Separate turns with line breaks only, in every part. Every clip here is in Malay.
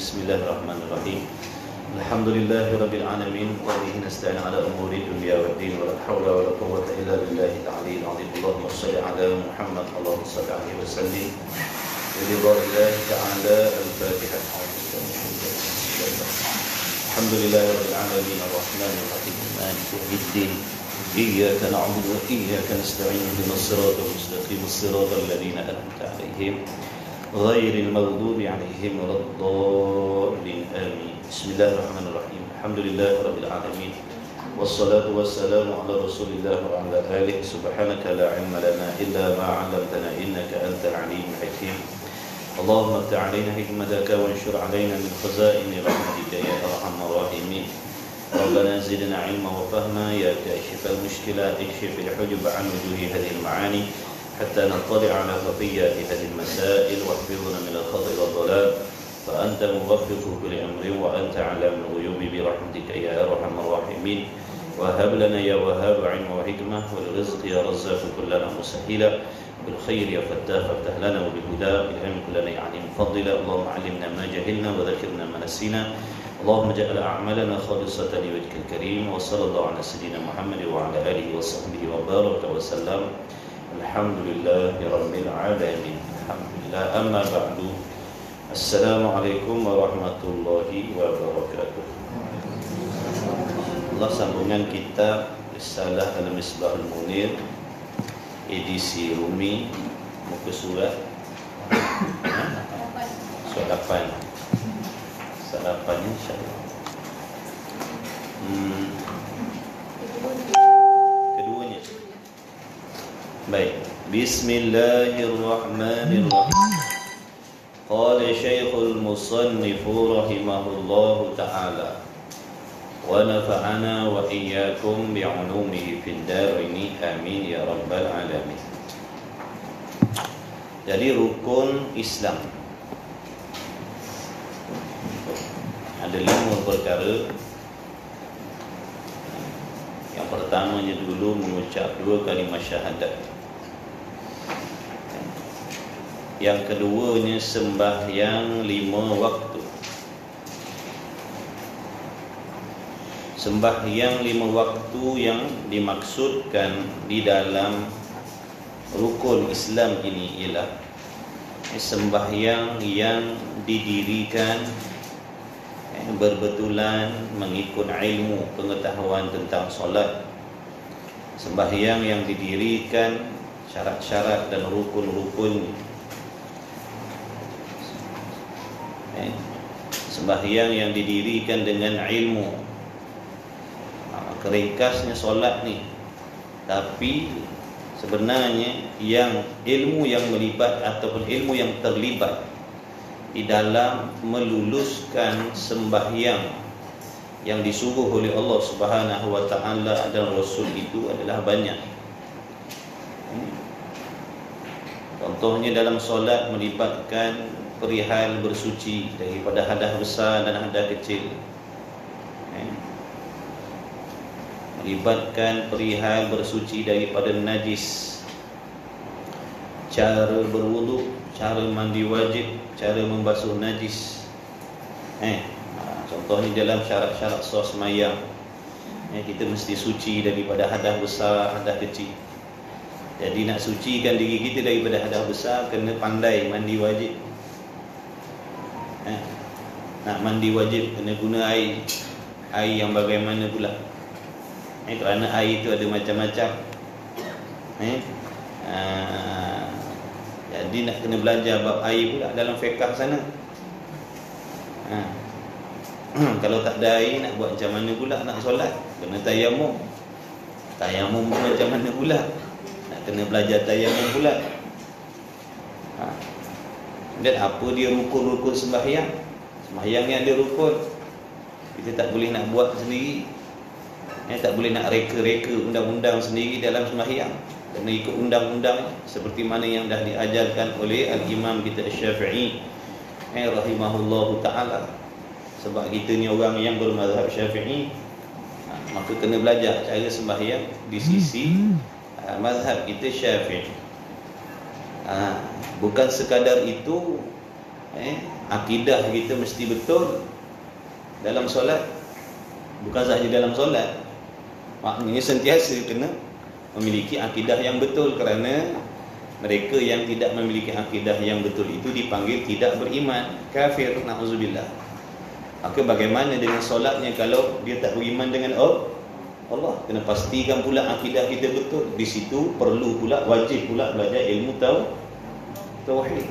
Bismillahirrahmanirrahim. Alhamdulillahirabbil alamin wa bihi nasta'in ala umuri dunya waddin wa la haula wa la quwwata illa billahil aliyyil azim. Allahumma shalli ala Muhammad Allahumma shalli alaihi wa sallim. Billahi ta'ala al-Fatihah. Alhamdulillahirabbil alamin arrahmanir rahim maliki yawmiddin. Iyyaka na'budu wa iyyaka nasta'in ihdinas siratal mustaqim siratal ladzina an'amta 'alaihim ghairil maghdubi 'alaihim waladdallin amin. Bismillahirrahmanirrahim. Alhamdulillahirabbil alamin. Wassalatu wassalamu ala Rasulillah wa ala alihi. Subhanaka la 'ilma lana illa ma 'allamtana innaka antal 'alimul hakim. Allahumma iftah 'alaina hikmataka wanshur 'alaina min khazaini rahmatika ya arhamar rahimin. ربنا زدنا علما وفهما يا كاشف المشكلات اكشف الحجب عن وجوه هذه المعاني حتى نطلع على خفيات هذه المسائل واحفظنا من الخطأ والضلال فأنت موفق كل أمر وأنت علام الغيوب برحمتك يا أرحم الراحمين. وهب لنا يا وهاب علم وحكمة والرزق يا رزاق كلنا مسهلا بالخير يا فتاح فافتح لنا وبالهدى بالعلم كلنا يعني مفضلا. اللهم علمنا ما جهلنا وذكرنا ما نسينا. اللهم اجعل أعمالنا خالصة لوجهك الكريم. وصلى الله على سيدنا محمد وعلى آله وصحبه وبارك وسلم. الحمد لله رب العالمين. الحمد لله. أما بعد. Assalamualaikum warahmatullahi wabarakatuh. Allah, sambungan kita Risalah Al-Misbahul Munir edisi Rumi, muka surat surat 8. Surat 8 insya-Allah. Keduanya. Baik. Bismillahirrahmanirrahim. Qala Syekhul Musannif rahimahullahu ta'ala wa nafa'ana wa iyyakum bi'ulumihi fid daraini amin ya rabbal alamin. Jadi rukun Islam ada 5 perkara. Yang pertamanya dulu mengucap 2 kalimah syahadat. Yang keduanya sembahyang 5 waktu. Sembahyang 5 waktu yang dimaksudkan di dalam rukun Islam ini ialah sembahyang yang didirikan berbetulan mengikut ilmu pengetahuan tentang solat. Sembahyang yang didirikan syarat-syarat dan rukun-rukun. Sembahyang yang didirikan dengan ilmu. Keringkasnya solat ni, tapi sebenarnya yang ilmu yang melibat ataupun ilmu yang terlibat di dalam meluluskan sembahyang yang disuruh oleh Allah Subhanahu wa taala dan Rasul itu adalah banyak. Contohnya dalam solat melibatkan perihal bersuci daripada hadas besar dan hadas kecil. Melibatkan perihal bersuci daripada najis, cara berwuduk, cara mandi wajib, cara membasuh najis. Contohnya dalam syarat-syarat sah sembahyang, kita mesti suci daripada hadas besar, hadas kecil. Jadi nak sucikan diri kita daripada hadas besar, kena pandai mandi wajib. Nak mandi wajib kena guna air. Air yang bagaimana pula? Kerana air itu ada macam-macam. Jadi nak kena belajar bab air pula dalam fiqh sana. Kalau tak ada air nak buat macam mana pula nak solat? Kena tayamum. Tayamum pun macam mana pula? Nak kena belajar tayamum pula. Dan apa dia rukun-rukun sembahyang? Sembahyang ni ada rukun. Kita tak boleh nak buat sendiri. Tak boleh nak reka-reka undang-undang sendiri dalam sembahyang. Kena ikut undang-undang seperti mana yang dah diajarkan oleh Al-Imam kita Syafi'i rahimahullahu ta'ala. Sebab kita ni orang yang bermazhab Syafi'i, maka kena belajar cara sembahyang di sisi mazhab kita Syafi'i. Bukan sekadar itu, akidah kita mesti betul dalam solat. Bukan sahaja dalam solat, maknanya sentiasa kena memiliki akidah yang betul, kerana mereka yang tidak memiliki akidah yang betul itu dipanggil tidak beriman, kafir, na'udzubillah. Maka bagaimana dengan solatnya kalau dia tak beriman dengan Allah? Kena pastikan pula akidah kita betul. Di situ perlu pula, wajib pula belajar ilmu tauhid.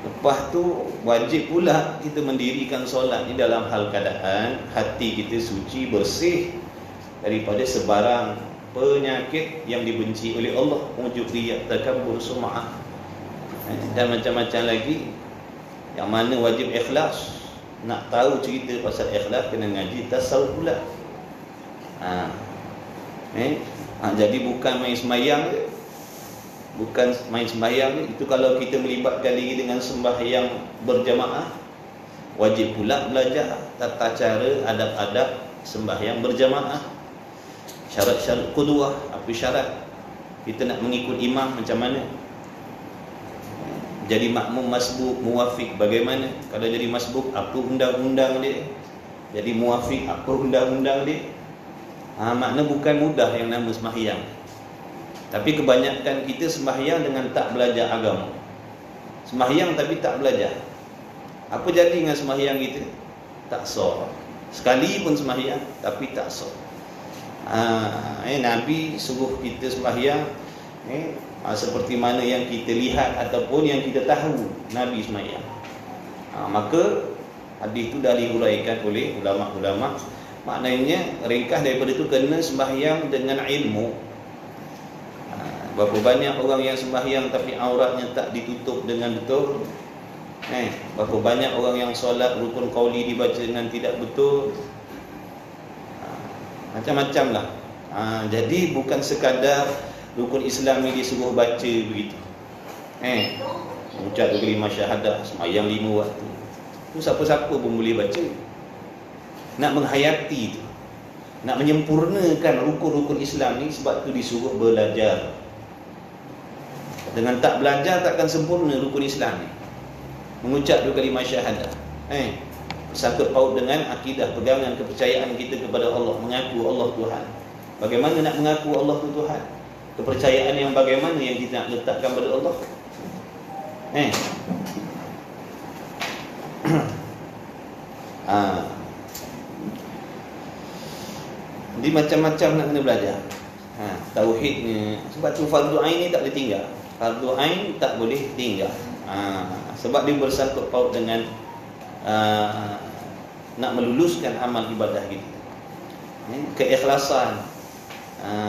Lepas tu wajib pula kita mendirikan solat ni dalam hal keadaan hati kita suci, bersih daripada sebarang penyakit yang dibenci oleh Allah, wujud riya, takabbur, sum'ah dan macam-macam lagi. Yang mana wajib ikhlas. Nak tahu cerita pasal ikhlas kena ngaji tasawuf pula. Jadi bukan main sembahyang je. Bukan main sembahyang je. Itu kalau kita melibatkan diri dengan sembahyang berjamaah. Wajib pula belajar tata cara, adab-adab sembahyang berjamaah. Syarat-syarat qudwah, apa syarat kita nak mengikut imam macam mana. Jadi makmum masbuk, muwafiq bagaimana. Kalau jadi masbuk, apa undang-undang dia. Jadi muwafiq, apa undang-undang dia. Makna bukan mudah yang nama sembahyang. Tapi kebanyakan kita sembahyang dengan tak belajar agama. Sembahyang tapi tak belajar. Apa jadi dengan sembahyang kita? Tak sah. Sekali pun sembahyang tapi tak sah. Nabi suruh kita sembahyang seperti mana yang kita lihat ataupun yang kita tahu Nabi sembahyang. Maka hadis itu dah diuraikan oleh ulama-ulama. Maknanya ringkas daripada itu kena sembahyang dengan ilmu. Berapa banyak orang yang sembahyang tapi auratnya tak ditutup dengan betul. Berapa banyak orang yang solat rukun qauli dibaca dengan tidak betul. Macam-macam lah. Jadi bukan sekadar rukun Islam ni disuruh baca begitu. Mengucap kelima syahadah, sembahyang 5 waktu. Itu siapa-siapa pun boleh baca. Nak menghayati tu, nak menyempurnakan rukun-rukun Islam ni, sebab tu disuruh belajar. Dengan tak belajar takkan sempurna rukun Islam ni. Mengucap 2 kalimah syahadah, sangkut paut dengan akidah, pegangan kepercayaan kita kepada Allah, mengaku Allah Tuhan. Bagaimana nak mengaku Allah tu Tuhan? Kepercayaan yang bagaimana yang kita nak letakkan pada Allah? Jadi macam-macam nak kena belajar. Tauhidnya. Sebab tu fardu ain ni tak boleh tinggal. Fardu ain tak boleh tinggal. Sebab dia bersangkut paut dengan nak meluluskan amal ibadah kita. Keikhlasan.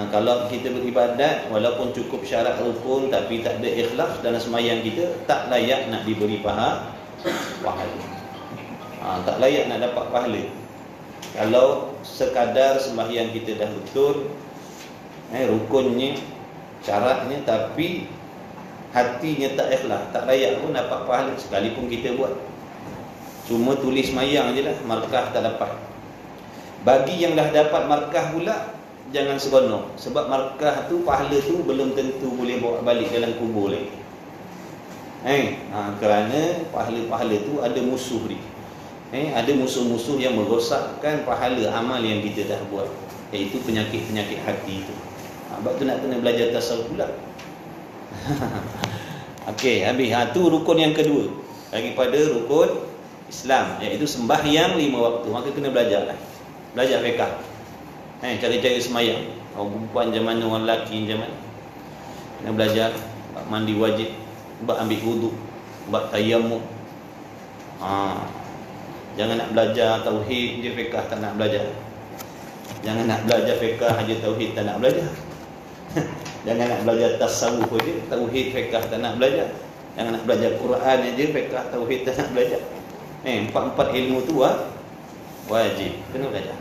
Kalau kita beribadat walaupun cukup syarat rukun tapi tak ada ikhlas dalam sembahyang kita, tak layak nak diberi pahala. Tak layak nak dapat pahala. Kalau sekadar sembahyang kita dah betul, rukunnya, syaratnya, tapi hatinya tak ikhlas, tak layak pun dapat pahala sekalipun kita buat. Cuma tulis sembahyang je lah, markah tak dapat. Bagi yang dah dapat markah pula, jangan seronok. Sebab markah tu, pahala tu belum tentu boleh bawa balik dalam kubur lagi. Kerana pahala-pahala tu ada musuh dia. Ada musuh-musuh yang merosakkan pahala amal yang kita dah buat, iaitu penyakit-penyakit hati itu. Sebab tu nak kena belajar tasawuf pula. Okey, habis. Tu rukun yang kedua daripada rukun Islam, iaitu sembahyang 5 waktu. Maka kena belajar lah. Belajar fiqh. Cara-cara sembahyang. Orang perempuan macam mana, orang lelaki macam mana. Kena belajar. Buat mandi wajib, buat ambil wuduk, buat tayammum. Jangan nak belajar tauhid je fiqh tak nak belajar. Jangan nak belajar fiqh aja tauhid tak nak belajar. Jangan nak belajar tasawuf je, tauhid fiqh tak nak belajar. Jangan nak belajar Quran aja, fiqh tauhid tak nak belajar. Empat ilmu tu wajib kena belajar.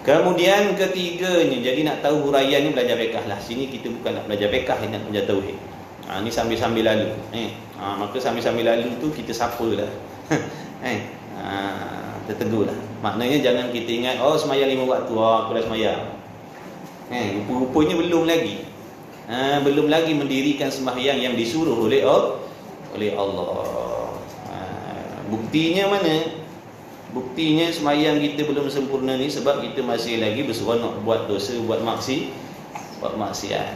Kemudian ketiganya, jadi nak tahu huraian ni belajar fiqh lah. Sini kita bukan nak belajar fiqh, nak belajar tauhid. Ni sambil-sambil lalu. Maka sambil-sambil lalu tu kita sapalah. Terteguhlah. Maknanya jangan kita ingat sembahyang 5 waktu, aku dah sembahyang. Rupa-rupanya belum lagi. Belum lagi mendirikan sembahyang yang disuruh oleh oleh Allah. Buktinya mana? Buktinya semayang kita belum sempurna ni sebab kita masih lagi berseronok buat dosa, buat maksiat.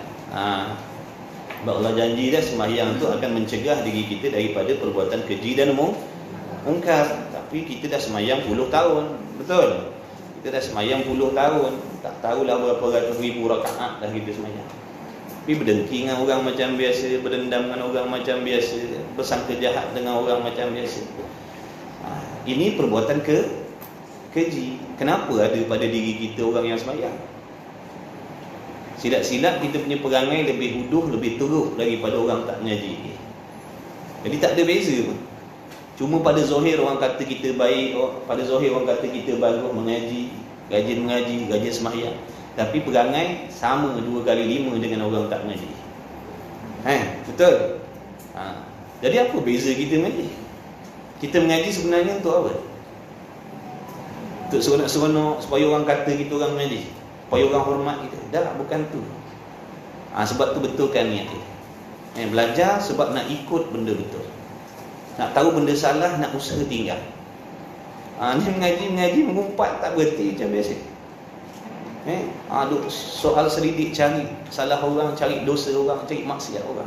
Sebab Allah janji dah semayang tu akan mencegah diri kita daripada perbuatan keji dan mungkar. Tapi kita dah semayang puluh tahun, betul? Kita dah semayang puluh tahun, tak tahulah berapa ratus ribu rakaat dah kita semayang. Tapi berdengki dengan orang macam biasa, berdendam dengan orang macam biasa, bersangka jahat dengan orang macam biasa. Ini perbuatan keji. Kenapa ada pada diri kita orang yang semayang? Silap-silap kita punya perangai lebih huduh, lebih teruk daripada orang tak mengaji. Jadi tak ada beza pun. Cuma pada zahir orang kata kita baik, pada zahir orang kata kita bagus mengaji, rajin mengaji, rajin semayang. Tapi perangai sama 2 kali 5 dengan orang tak mengaji. Betul? Jadi apa beza kita mengaji? Kita mengaji sebenarnya untuk apa? Untuk seronok-seronok, supaya orang kata kita orang mengaji, supaya orang hormat kita. Dah, bukan tu. Sebab tu betulkan niat kita. Belajar sebab nak ikut benda betul. Nak tahu benda salah, nak usaha tinggal. Ni mengaji mengumpat tak berhenti macam biasa. Soal selidik cari salah orang, cari dosa orang, cari maksiat orang.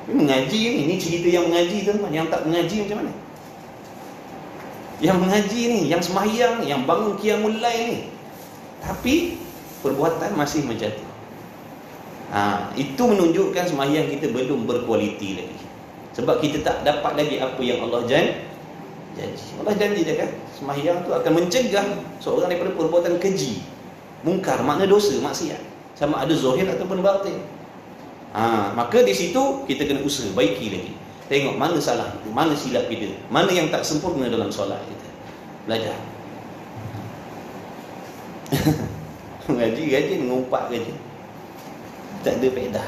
Mengaji ni cerita yang mengaji tu, yang tak mengaji macam mana? Yang mengaji ni, yang sembahyang ni, yang bangun qiyamul lail ni, tapi perbuatan masih macam tu. Itu menunjukkan sembahyang kita belum berkualiti lagi. Sebab kita tak dapat lagi apa yang Allah janji. Allah janji dia kan, sembahyang tu akan mencegah seorang daripada perbuatan keji, mungkar, makna dosa, maksiat, sama ada zahir ataupun batin. Maka di situ kita kena usaha baiki lagi. Tengok mana salah kita, mana silap kita, mana yang tak sempurna dalam solat kita. Belajar. Ngaji mengumpat kerja, tak ada faedah.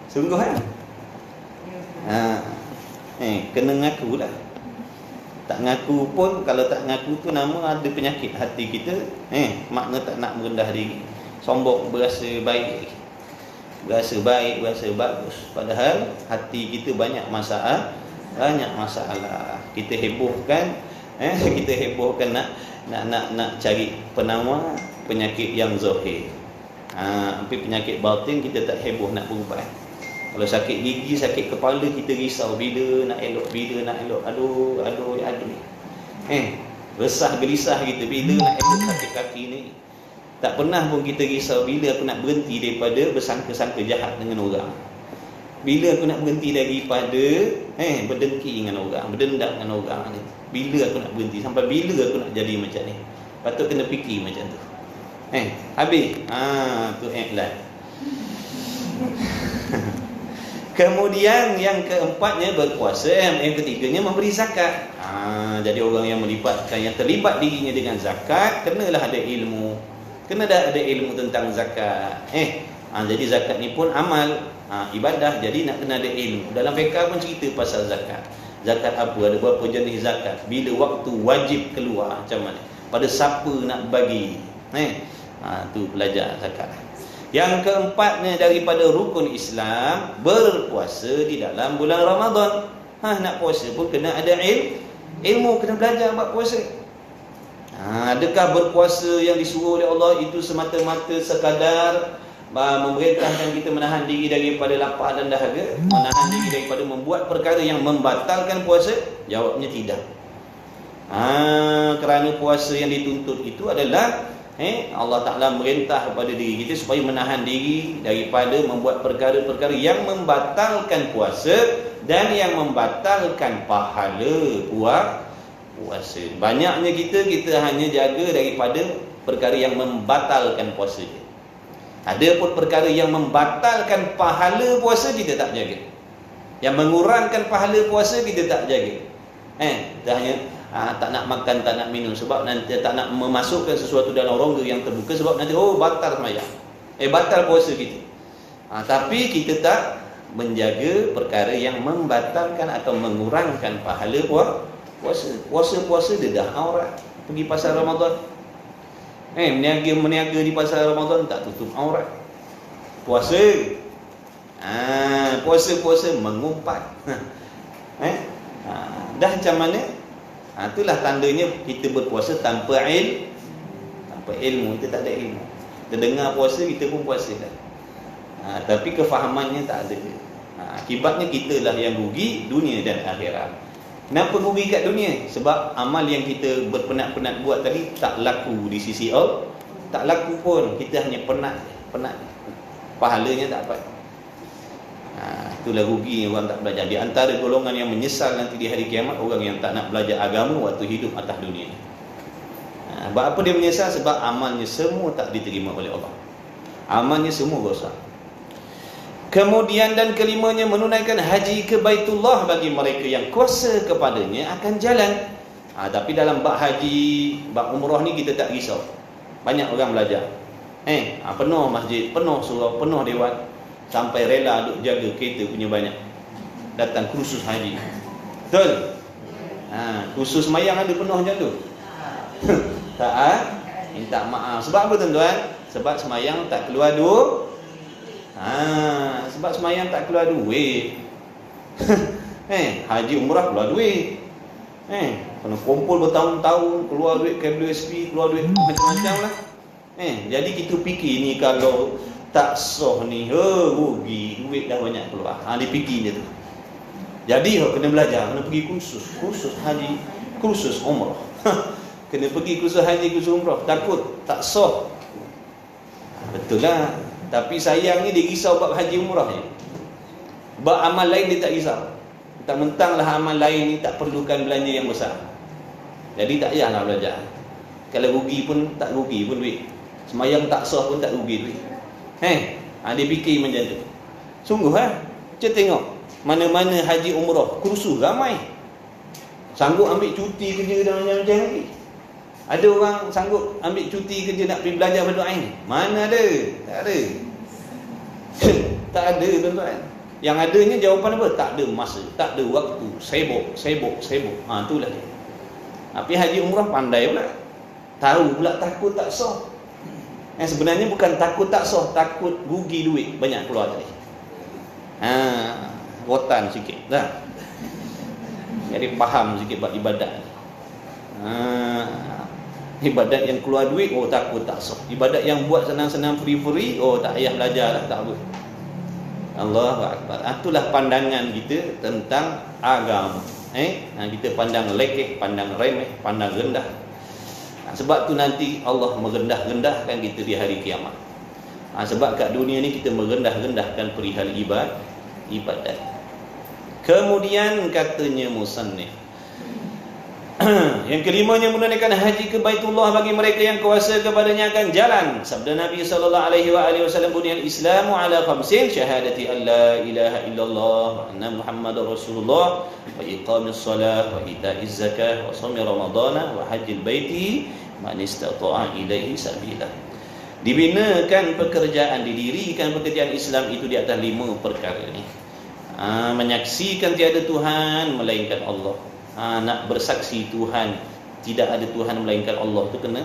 Sungguh kan? Kena ngaku lah. Tak ngaku pun, kalau tak ngaku tu nama ada penyakit hati kita. Makna tak nak merendah diri, sombong, berasa baik, berasa bagus, padahal hati kita banyak masalah. Kita hebohkan nak cari penawar penyakit yang zahir. Tapi penyakit batin kita tak heboh nak berubat. Kalau sakit gigi, sakit kepala, kita risau bila nak elok. Aduh. Resah gelisah kita bila nak elok sakit kaki ni. Tak pernah pun kita risau bila aku nak berhenti daripada bersangka-sangka jahat dengan orang. Bila aku nak berhenti daripada berdengki dengan orang, berdendam dengan orang ni. Bila aku nak berhenti, sampai bila aku nak jadi macam ni. Patut kena fikir macam tu. Habis. Tu iklan. Kemudian yang keempatnya berpuasa, yang ketiganya memberi zakat. Jadi orang yang terlibat dirinya dengan zakat, kenalah ada ilmu. Kena ada ilmu tentang zakat. Jadi zakat ni pun amal, ibadah. Jadi nak kena ada ilmu. Dalam fiqh pun cerita pasal zakat. Zakat apa? Ada berapa jenis zakat? Bila waktu wajib keluar, macam mana? Pada siapa nak bagi? Tu belajar zakat. Yang keempatnya daripada rukun Islam, berpuasa di dalam bulan Ramadan. Nak puasa pun kena ada ilmu, kena belajar buat puasa. Adakah berpuasa yang disuruh oleh Allah itu semata-mata sekadar memerintahkan kita menahan diri daripada lapar dan dahaga, menahan diri daripada membuat perkara yang membatalkan puasa? Jawabnya tidak. Kerana puasa yang dituntut itu adalah Allah Ta'ala merintah kepada diri kita supaya menahan diri daripada membuat perkara-perkara yang membatalkan puasa dan yang membatalkan pahala puasa. Banyaknya kita hanya jaga daripada perkara yang membatalkan puasa. Ada pun perkara yang membatalkan pahala puasa kita tak jaga. Yang mengurangkan pahala puasa kita tak jaga. Kita hanya tak nak makan, tak nak minum sebab nanti tak nak memasukkan sesuatu dalam rongga yang terbuka sebab nanti batal sembahyang, batal puasa kita. Tapi kita tak menjaga perkara yang membatalkan atau mengurangkan pahala puasa dia dah aurat. Pergi pasar Ramadan, meniaga di pasar Ramadan tak tutup aurat. Puasa puasa-puasa mengumpat. Dah macam mana? Itulah tandanya kita berpuasa tanpa ilmu. Kita tak ada ilmu. Kita dengar puasa, kita pun puasa dah. Tapi kefahamannya tak ada. Akibatnya kita lah yang rugi dunia dan akhirat. Kenapa rugi kat dunia? Sebab amal yang kita berpenat-penat buat tadi tak laku di sisi Allah. Tak laku pun, kita hanya penat. Pahalanya tak dapat. Itulah rugi orang tak belajar. Di antara golongan yang menyesal nanti di hari kiamat, orang yang tak nak belajar agama waktu hidup atas dunia. Sebab apa dia menyesal? Sebab amalnya semua tak diterima oleh Allah. Amalnya semua rosak. Kemudian dan kelimanya, menunaikan haji ke Baitullah bagi mereka yang kuasa kepadanya akan jalan. Tapi dalam bab haji, bab umrah ni kita tak risau. Banyak orang belajar. Penuh masjid, penuh surau, penuh dewan, sampai rela duk jaga kereta punya banyak. Datang kursus haji. Betul? Kursus mayang ada penuh macam tu? Tak. Minta maaf. Sebab apa tuan-tuan? Sebab semayang tak keluar duit. Sebab semayang tak keluar duit. Haji umrah keluar duit. Kena kumpul bertahun-tahun, keluar duit KWSP, keluar duit macam-macam lah. Jadi kita fikir ni kalau tak sah ni, rugi, duit dah banyak keluar. Dia fikir je tu. Jadi kena belajar, kena pergi kursus haji, kursus umrah. Kena pergi kursus haji, kursus umrah. Takut tak sah. Betul lah. Tapi sayangnya dia risau bab haji umrah je. Bab amal lain dia tak risau. Mentang-mentanglah amal lain ni tak perlukan belanja yang besar. Jadi tak payahlah belajar. Kalau rugi pun tak rugi pun duit. Semayang tak sah pun tak rugi duit. Dia fikir macam tu. Sungguh Kita tengok mana-mana haji umrah, kursus ramai. Sanggup ambil cuti kerja dan macam-macam lagi. Ada orang sanggup ambil cuti kerja nak pergi belajar berdoa ni? Mana ada? Tak ada. Tak ada tuan-tuan. Yang adanya jawapan apa? Tak ada masa, tak ada waktu, sibuk. Itulah dia. Tapi haji umrah pandai pula. Tahu pula takut tak sah. Sebenarnya bukan takut tak sah, takut rugi duit banyak keluar tadi. Rotan sikit dah. Jadi faham sikit bab ibadat. Ibadat yang keluar duit, takut tak sah. Ibadat yang buat senang-senang free, tak payah belajar lah, tak apa. Allahu Akbar. Itulah pandangan kita tentang agama. Kita pandang lekeh, pandang remeh, pandang rendah. Sebab tu nanti Allah merendah-rendahkan kita di hari kiamat. Sebab kat dunia ni kita merendah-rendahkan perihal ibadat. Kemudian katanya musannif, yang kelimanya, menunaikan haji ke Baitullah bagi mereka yang kuasa kepadanya akan jalan. Sabda Nabi SAW, buniyal Islamu ala khamsin, syahadati an la ilaha illallah wa anna Muhammadar Rasulullah, wa iqamis salah, wa ita'iz zakah, wa shaumi ramadana, wa hajjil baiti man istata'a ilaihi sabila. Dibinakan pekerjaan, didirikan pekerjaan Islam itu di atas 5 perkara ni. Menyaksikan tiada Tuhan melainkan Allah. Nak bersaksi Tuhan, tidak ada Tuhan melainkan Allah tu kena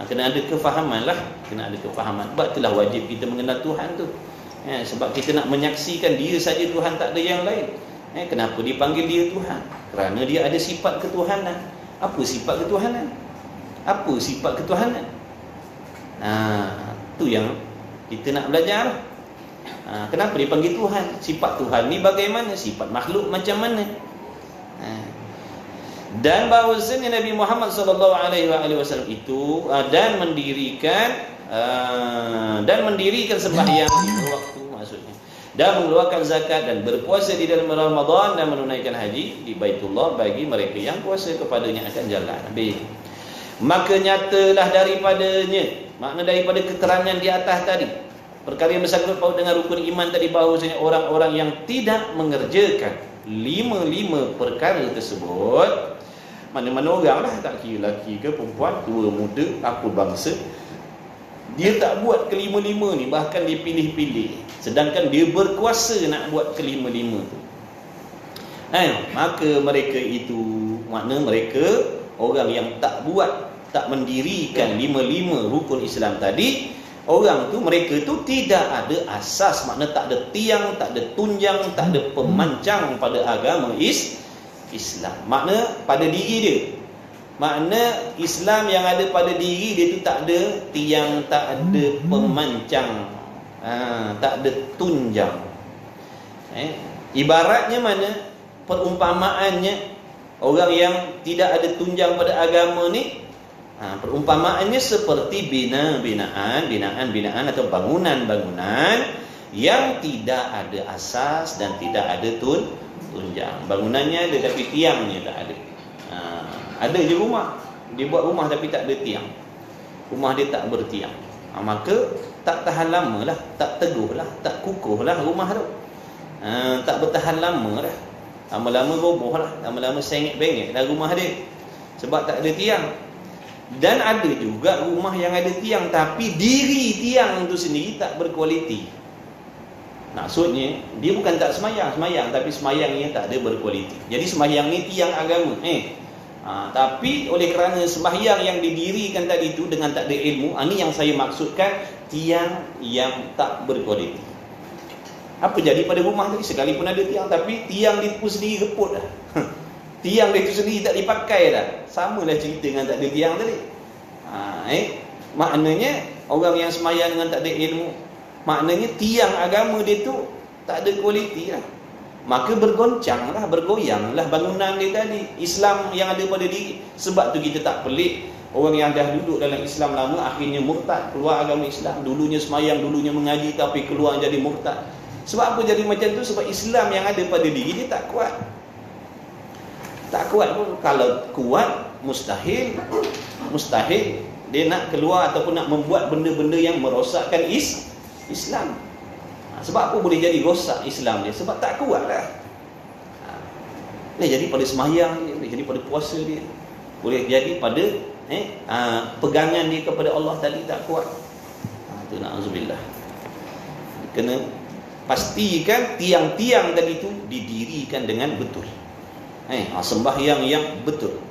ada kefahaman lah. Kena ada kefahaman. Sebab itulah wajib kita mengenal Tuhan tu. Sebab kita nak menyaksikan dia saja Tuhan, tak ada yang lain. Kenapa dipanggil dia Tuhan? Kerana dia ada sifat ketuhanan. Apa sifat ketuhanan? Apa sifat ketuhanan? Tu yang kita nak belajar. Kenapa dipanggil Tuhan? Sifat Tuhan ni bagaimana? Sifat makhluk macam mana? Dan bahawasanya Nabi Muhammad SAW itu dan mendirikan sembahyang di waktu, maksudnya, dan mengeluarkan zakat dan berpuasa di dalam Ramadan dan menunaikan haji di Baitullah bagi mereka yang kuasa kepadanya akan jalan. Maka nyatalah daripada keterangan di atas tadi, perkara yang bersangkut paut dengan rukun iman tadi, bahawasanya orang-orang yang tidak mengerjakan 5 perkara tersebut, mana-mana orang lah, tak kira lelaki ke perempuan, tua muda, apa bangsa, dia tak buat kelima-lima ni, bahkan dia pilih-pilih, sedangkan dia berkuasa nak buat kelima-lima tu, maka mereka itu, makna mereka orang yang tak buat, tak mendirikan 5 rukun Islam tadi, Orang tu, mereka tu tidak ada asas, makna tak ada tiang, tak ada tunjang, tak ada pemancang pada agama Islam. Makna pada diri dia. Makna Islam yang ada pada diri dia tu tak ada tiang, tak ada pemancang, tak ada tunjang. Ibaratnya mana? Perumpamaannya, orang yang tidak ada tunjang pada agama ni, perumpamaannya seperti binaan atau bangunan-bangunan yang tidak ada asas dan tidak ada tunjang. Bangunannya ada tapi tiangnya tak ada. Ada je rumah, dia buat rumah tapi tak ada tiang, rumah dia tak bertiang, maka tak tahan lama lah, tak teguh lah, tak kukuh lah rumah tu. Tak bertahan lama dah, lama-lama roboh lah, lama-lama sengit-bengit dah rumah dia, sebab tak ada tiang. Dan ada juga rumah yang ada tiang tapi diri tiang itu sendiri tak berkualiti. Maksudnya dia bukan tak semayang, tapi semayangnya tak ada berkualiti. Jadi semayang ni tiang agama. Tapi oleh kerana sembahyang yang didirikan tadi itu dengan tak ada ilmu, ini yang saya maksudkan, tiang yang tak berkualiti. Apa jadi pada rumah tadi? Sekalipun ada tiang, tapi tiang dia pun sendiri reput dah. Tiang dia tu sendiri tak dipakai dah. Sama lah cerita dengan tak ada tiang tadi. Maknanya orang yang sembahyang dengan tak ada ilmu, maknanya tiang agama dia tu tak ada kualiti lah. Maka bergoncang lah, bergoyang lah bangunan dia tadi, Islam yang ada pada diri. Sebab tu kita tak pelik orang yang dah duduk dalam Islam lama akhirnya murtad, keluar agama Islam. Dulunya semayang, dulunya mengaji, tapi keluar jadi murtad. Sebab apa jadi macam tu? Sebab Islam yang ada pada diri dia tak kuat. Tak kuat pun. Kalau kuat, mustahil dia nak keluar ataupun nak membuat benda-benda yang merosakkan Islam. Sebab apa boleh jadi rosak Islam dia? Sebab tak kuat lah. Boleh jadi pada semayang dia, boleh jadi pada puasa dia, boleh jadi pada pegangan dia kepada Allah tadi tak kuat. Itu na'udzubillah. Kena pastikan tiang-tiang tadi tu didirikan dengan betul. Sembahyang yang betul,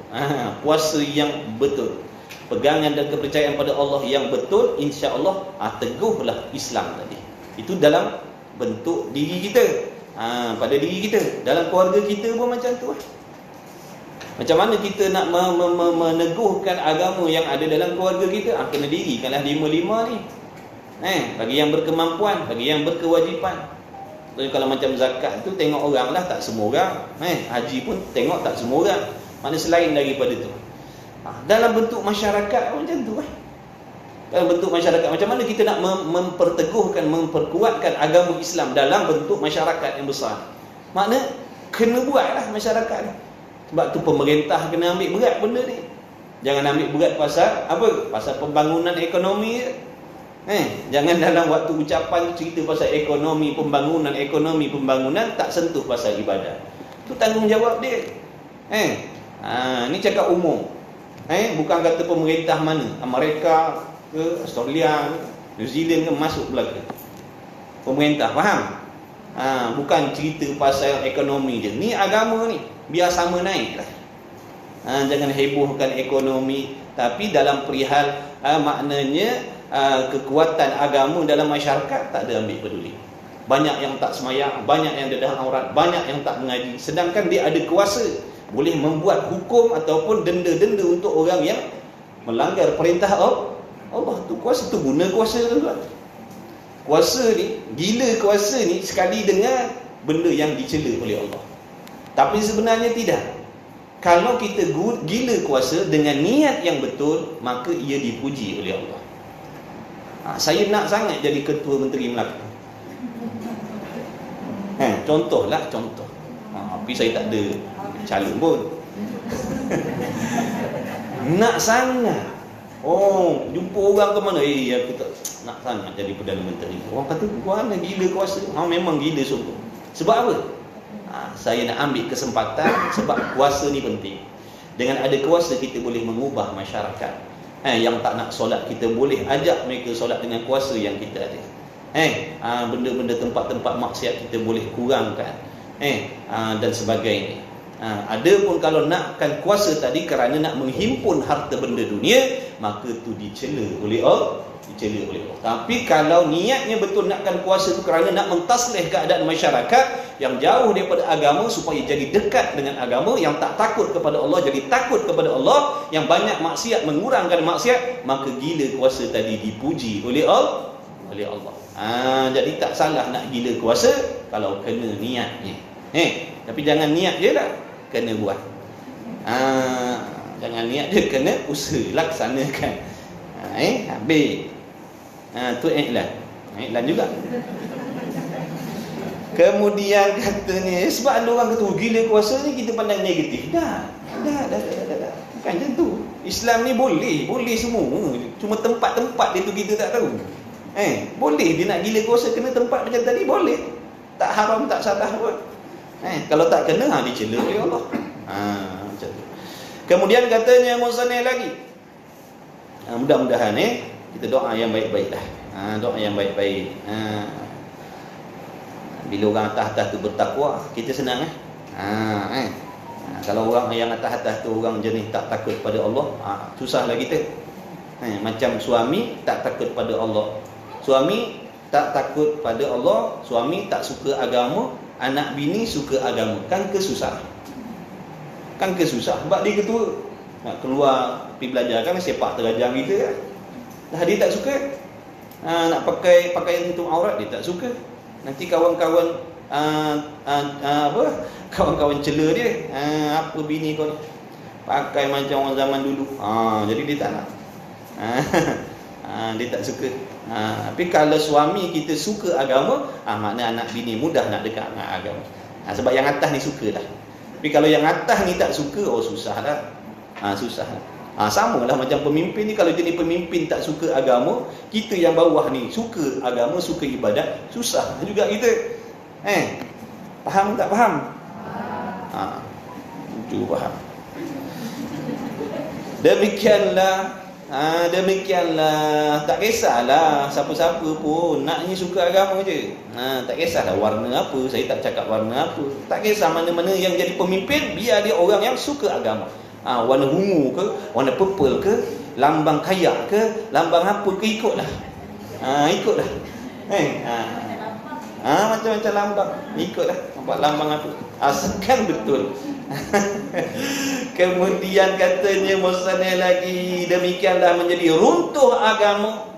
puasa yang betul, pegangan dan kepercayaan pada Allah yang betul, insya-Allah teguhlah Islam tadi. Itu dalam bentuk diri kita, pada diri kita, dalam keluarga kita pun macam tu. Macam mana kita nak meneguhkan agama yang ada dalam keluarga kita? Kena dirikanlah 5-5 ni. Bagi yang berkemampuan, bagi yang berkewajipan. Kalau macam zakat tu tengok orang lah, tak semua orang. Haji pun tengok tak semua orang. Mana selain daripada tu. Dalam bentuk masyarakat macam tu. Dalam bentuk masyarakat, macam mana kita nak memperteguhkan, memperkuatkan agama Islam dalam bentuk masyarakat yang besar? Makna kena buatlah masyarakat ni. Sebab tu pemerintah kena ambil berat benda ni. Jangan ambil berat pasal apa? Pasal pembangunan ekonomi je. Jangan dalam waktu ucapan cerita pasal ekonomi pembangunan tak sentuh pasal ibadah. Itu tanggungjawab dia. Ni cakap umum. Bukan kata pemerintah mana, Amerika ke Australia, New Zealand ke, masuk belaka. Pemerintah faham? Bukan cerita pasal ekonomi je. Ni agama ni, biar sama naik lah. Jangan hebohkan ekonomi, tapi dalam perihal maknanya kekuatan agama dalam masyarakat tak ada ambil peduli. Banyak yang tak semayang, banyak yang dedah aurat, banyak yang tak mengaji, sedangkan dia ada kuasa boleh membuat hukum ataupun denda-denda untuk orang yang melanggar perintah Allah. Tu kuasa tu, guna kuasa tu. Kuasa ni, gila kuasa ni sekali dengar benda yang dicela oleh Allah. Tapi sebenarnya tidak. Kalau kita gila kuasa dengan niat yang betul, maka ia dipuji oleh Allah. Saya nak sangat jadi Ketua Menteri Melaka. Contohlah, contoh. Tapi saya tak ada calon pun. Nak sangat. Jumpa orang ke mana? Aku tak nak sangat jadi Perdana Menteri. Orang kata, gua nak gila kuasa. Memang gila sungguh. Sebab apa? Saya nak ambil kesempatan sebab kuasa ni penting. Dengan ada kuasa kita boleh mengubah masyarakat. Yang tak nak solat, kita boleh ajak mereka solat dengan kuasa yang kita ada. Benda-benda tempat-tempat maksiat kita boleh kurangkan. Dan sebagainya. Ada pun kalau nakkan kuasa tadi kerana nak menghimpun harta benda dunia, maka tu dicela oleh Allah. Tapi kalau niatnya betul nakkan kuasa tu kerana nak mentaslih keadaan masyarakat yang jauh daripada agama supaya jadi dekat dengan agama, yang tak takut kepada Allah jadi takut kepada Allah, yang banyak maksiat mengurangkan maksiat, maka gila kuasa tadi dipuji oleh Allah. Jadi tak salah nak gila kuasa kalau kena niatnya. Tapi jangan niat je lah, kena buat. Jangan niat je, kena usaha laksanakan. Habis. Tu iklan juga. Kemudian katanya, sebab ada orang kata gila kuasa ni kita pandang negatif. Dah. Bukan macam tu. Islam ni boleh semua. Cuma tempat-tempat dia tu kita tak tahu. Boleh dia nak gila kuasa kena tempat macam tadi, boleh. Tak haram, tak salah pun. Kalau tak kena, dicela oleh Allah. Macam tu. Kemudian katanya musannif lagi. Mudah-mudahan kita doa yang baik-baik lah. Doa yang baik-baik. Bila orang atas-atas tu bertakwa, kita senang Kalau orang yang atas-atas tu orang jenis tak takut pada Allah, susahlah kita. Macam suami tak takut pada Allah. Suami tak takut pada Allah, suami tak suka agama, anak bini suka agama. Kan kesusah. Sebab dia ketua, nak keluar pergi belajar kan sepak terajang kita kan. Dah dia tak suka. Nak pakai pakaian tutup aurat dia tak suka. Nanti kawan-kawan kawan-kawan cela dia, apa bini kau ni pakai macam orang zaman dulu. Jadi dia tak nak. Dia tak suka. Tapi kalau suami kita suka agama, makna anak bini mudah nak dekat dengan agama. Sebab yang atas ni suka dah. Tapi kalau yang atas ni tak suka, susah dah. Susah. Sama lah macam pemimpin ni, kalau jenis pemimpin tak suka agama, kita yang bawah ni suka agama, suka ibadat, susah juga kita. Faham tak faham? Cuba faham. Demikianlah, tak kisahlah siapa-siapa pun, naknya suka agama je. Tak kisahlah warna apa, saya tak cakap warna apa. Tak kisah mana-mana yang jadi pemimpin, biar dia orang yang suka agama. Warna ungu ke, warna purple ke, lambang kayak ke, lambang apa ke, ikutlah. Ikutlah. Macam-macam lambang, ikutlah. Nampak lambang apa, asalkan betul. Kemudian katanya musannif lagi, demikianlah menjadi runtuh agama.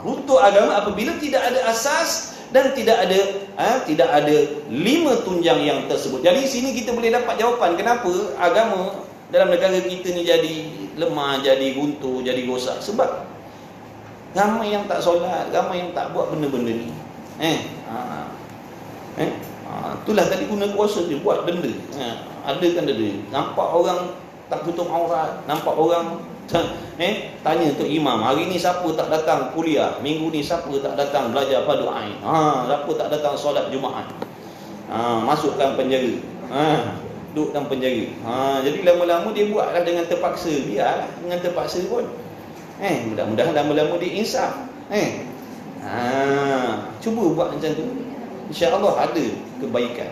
Runtuh agama apabila tidak ada asas dan tidak ada 5 tunjang yang tersebut. Jadi sini kita boleh dapat jawapan kenapa agama dalam negara kita ni jadi lemah, jadi runtuh, jadi rosak. Sebab ramai yang tak solat, ramai yang tak buat benda-benda ni. Itulah tadi guna kuasa dia buat benda. Ada kan ada. Nampak orang tak tutup aurat, nampak orang tanya tu imam, hari ni siapa tak datang kuliah, minggu ni siapa tak datang belajar fardu ain, siapa tak datang solat Jumaat, masukkan penjara, duduk dalam penjara. Jadi lama-lama dia buatlah dengan terpaksa, biarlah dengan terpaksa pun. Mudah-mudahan lama-lama dia insaf. Cuba buat macam tu, insya-Allah ada kebaikan.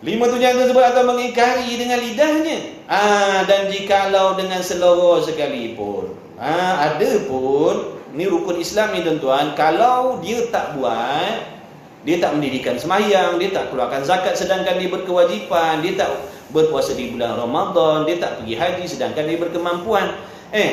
5 tunjang tersebut atau mengingkari dengan lidahnya, dan jikalau dengan selera sekalipun. Ada pun ni rukun Islam ni tuan-tuan, kalau dia tak buat, dia tak mendirikan sembahyang, dia tak keluarkan zakat sedangkan dia berkewajipan, dia tak berpuasa di bulan Ramadan, dia tak pergi haji sedangkan dia berkemampuan.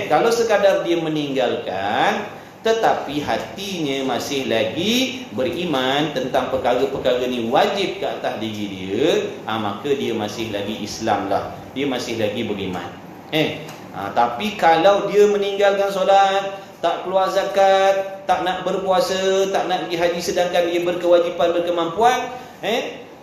Kalau sekadar dia meninggalkan tetapi hatinya masih lagi beriman tentang perkara-perkara ni wajib ke atas diri dia, maka dia masih lagi Islam lah, dia masih lagi beriman. Tapi kalau dia meninggalkan solat, tak keluar zakat, tak nak berpuasa, tak nak pergi haji sedangkan dia berkewajipan, berkemampuan,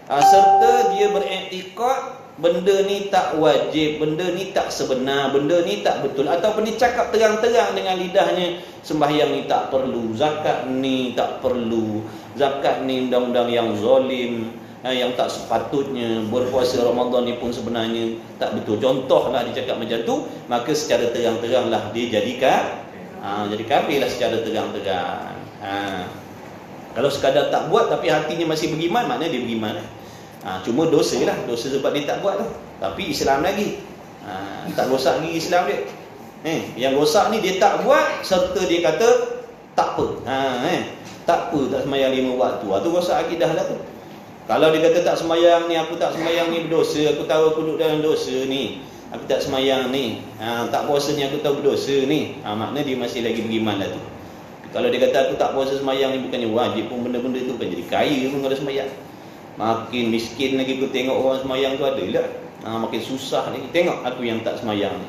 serta dia beriktikad benda ni tak wajib, benda ni tak sebenar, benda ni tak betul, ataupun dia cakap terang-terang dengan lidahnya, sembahyang ni tak perlu, zakat ni tak perlu, zakat ni undang-undang yang zalim, yang tak sepatutnya, berpuasa Ramadan ni pun sebenarnya tak betul, contohlah dia cakap macam tu, maka secara terang-teranglah dia jadikan jadi kafir lah secara terang-terang. Kalau sekadar tak buat tapi hatinya masih beriman, maknanya dia beriman. Cuma dosa lah, dosa sebab dia tak buat tu. Tapi Islam lagi, tak rosak lagi Islam dia. Yang rosak ni dia tak buat serta dia kata tak apa. Tak apa, tak sembahyang 5 waktu. Tu rosak akidah dah tu. Kalau dia kata tak sembahyang ni, aku tak sembahyang ni berdosa, aku tahu aku duduk dalam dosa ni, aku tak sembahyang ni, tak puasa ni aku tahu berdosa ni, makna dia masih lagi beriman lah tu. Kalau dia kata aku tak puasa sembahyang ni bukannya wajib pun, benda-benda tu bukan jadi kaya pun kalau sembahyang. Makin miskin lagi aku tengok orang sembahyang tu ada lah. Makin susah lagi. Tengok aku yang tak sembahyang ni.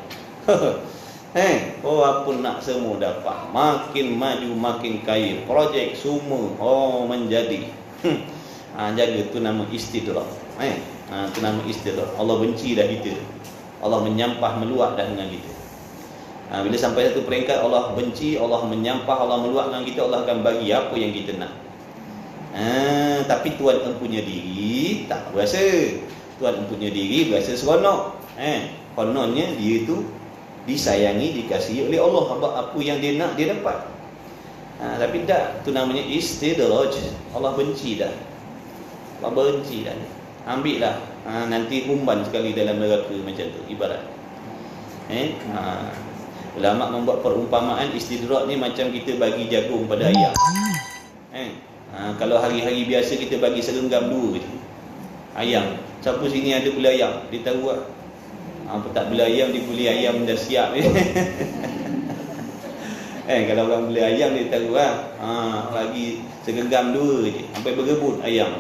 Apa nak semua dapat. Makin maju makin kaya. Projek semua menjadi. Jaga tu nama istidrak. Tu nama istidrak. Allah benci dah kita. Allah menyampah meluak dah dengan kita. Bila sampai satu peringkat Allah benci, Allah menyampah, Allah meluak dengan kita, Allah akan bagi apa yang kita nak. Tapi Tuhan empunya diri tak berasa. Tuhan empunya diri berasa seronok. Kononnya dia tu disayangi, dikasihi oleh Allah. Apa yang dia nak dia dapat. Tapi tak, tu namanya istidraj. Allah benci dah. Allah benci dah. Ambil lah, nanti umban sekali dalam neraka macam tu ibarat. Ulama membuat perumpamaan istidraj ni macam kita bagi jagung pada ayam. Kalau hari-hari biasa kita bagi segenggam 2 je ayam. Siapa sini ada beli ayam? Dia tahu lah. Apa tak beli ayam, dia beli ayam dah siap. Kalau orang beli ayam dia tahu lah. Bagi segenggam 2 je sampai bergebut ayam.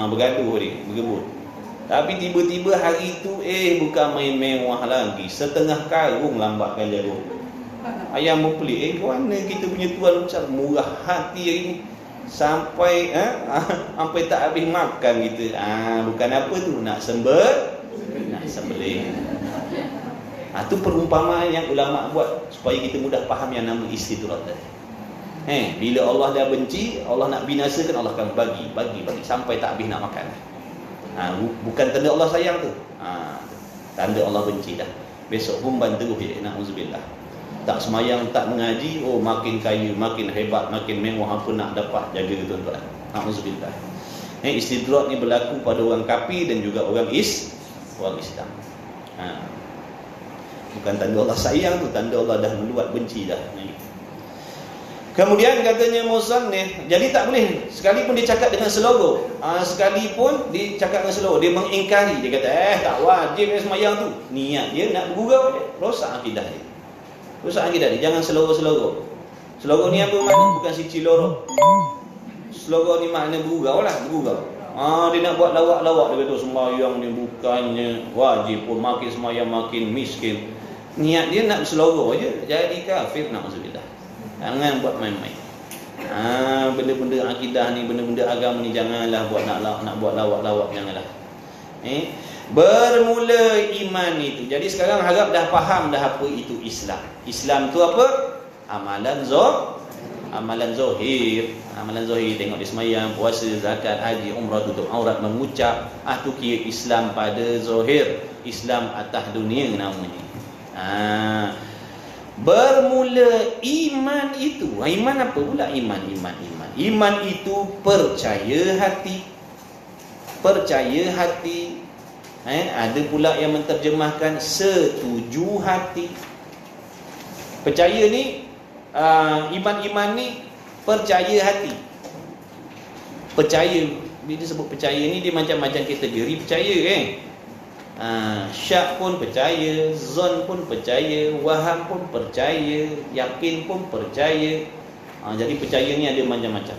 Bergaduh dia, bergebut. Tapi tiba-tiba hari tu bukan main mewah lagi, setengah karung lambatkan jagung. Ayam pun pelik, mana kita punya Tuhan macam murah hati hari ni. Sampai sampai tak habis makan kita. Bukan apa tu, nak sembelih. Tu perumpamaan yang ulama buat supaya kita mudah faham yang nama istidraj tadi. Bila Allah dah benci, Allah nak binasakan, Allah akan bagi sampai tak habis nak makan. Bukan tanda Allah sayang tu. Tanda Allah benci dah. Besok humban terus je, na'udzubillah. Tak semayang, tak mengaji, makin kaya, makin hebat, makin mewah, apa nak dapat, jaga tuan-tuan. Na'udzubillah. Istidraj ni berlaku pada orang kafir dan juga orang Islam. Bukan tanda Allah sayang tu, tanda Allah dah meluat benci dah. Kemudian katanya musannif, jadi tak boleh sekalipun dia cakap dengan selogo. Sekalipun dia cakap dengan selogo, dia mengingkari, dia kata tak wajib semayang tu. Niat dia nak bergurau je, rosak akidah dia. Rosak akidah dia, jangan selogo-selogo. Selogo ni apa makna? Bukan si cilorok. Selogo ni makna bergurau lah, bergurau. Dia nak buat lawak-lawak, dia kata sembahyang ni bukannya wajib pun, makin sembahyang makin miskin. Niat dia nak berselogo je, jadi kafir, na'udzubillah. Jangan buat main-main. Benda-benda akidah ni, benda-benda agama ni janganlah buat nak buat lawak-lawak, janganlah. Bermula iman itu. Jadi sekarang harap dah faham dah apa itu Islam. Islam tu apa? Amalan zahir. Amalan zahir, tengok dia sembahyang, puasa, zakat, haji, umrah, tutup aurat, mengucap. Tu kira Islam pada zahir. Islam atas dunia namanya. Bermula iman itu. Iman apa pula? Iman itu percaya hati. Ada pula yang menterjemahkan setuju hati. Percaya ni, iman ni percaya hati. Percaya, bila disebut percaya ni dia macam-macam kategori percaya syak pun percaya, zon pun percaya, waham pun percaya, yakin pun percaya. Jadi percaya ni ada macam-macam.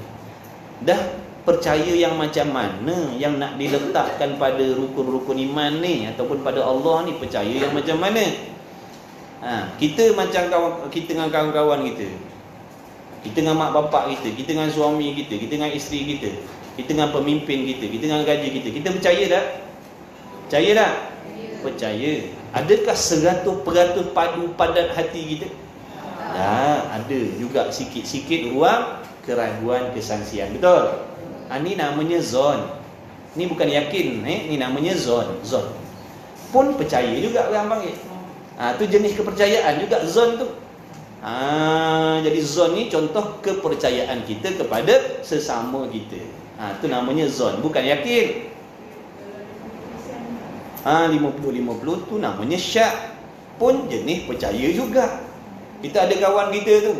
Dah percaya yang macam mana yang nak diletakkan pada rukun-rukun iman ni ataupun pada Allah ni, percaya yang macam mana? Kita macam kita dengan kawan-kawan kita, kita dengan mak bapak kita, kita dengan suami kita, kita dengan isteri kita, kita dengan pemimpin kita, kita dengan gaji kita percaya tak? Percaya tak? Percaya. Adakah 100% padu padat hati kita? Ada juga sikit-sikit ruang keraguan, kesangsian. Betul? Ni namanya zon. Ni bukan yakin, ni namanya zon. Zon pun percaya juga orang panggil. Tu jenis kepercayaan juga zon tu. Jadi zon ni contoh kepercayaan kita kepada sesama kita. Tu namanya zon, bukan yakin. 50-50 tu namanya syak. Pun jenis percaya juga. Kita ada kawan kita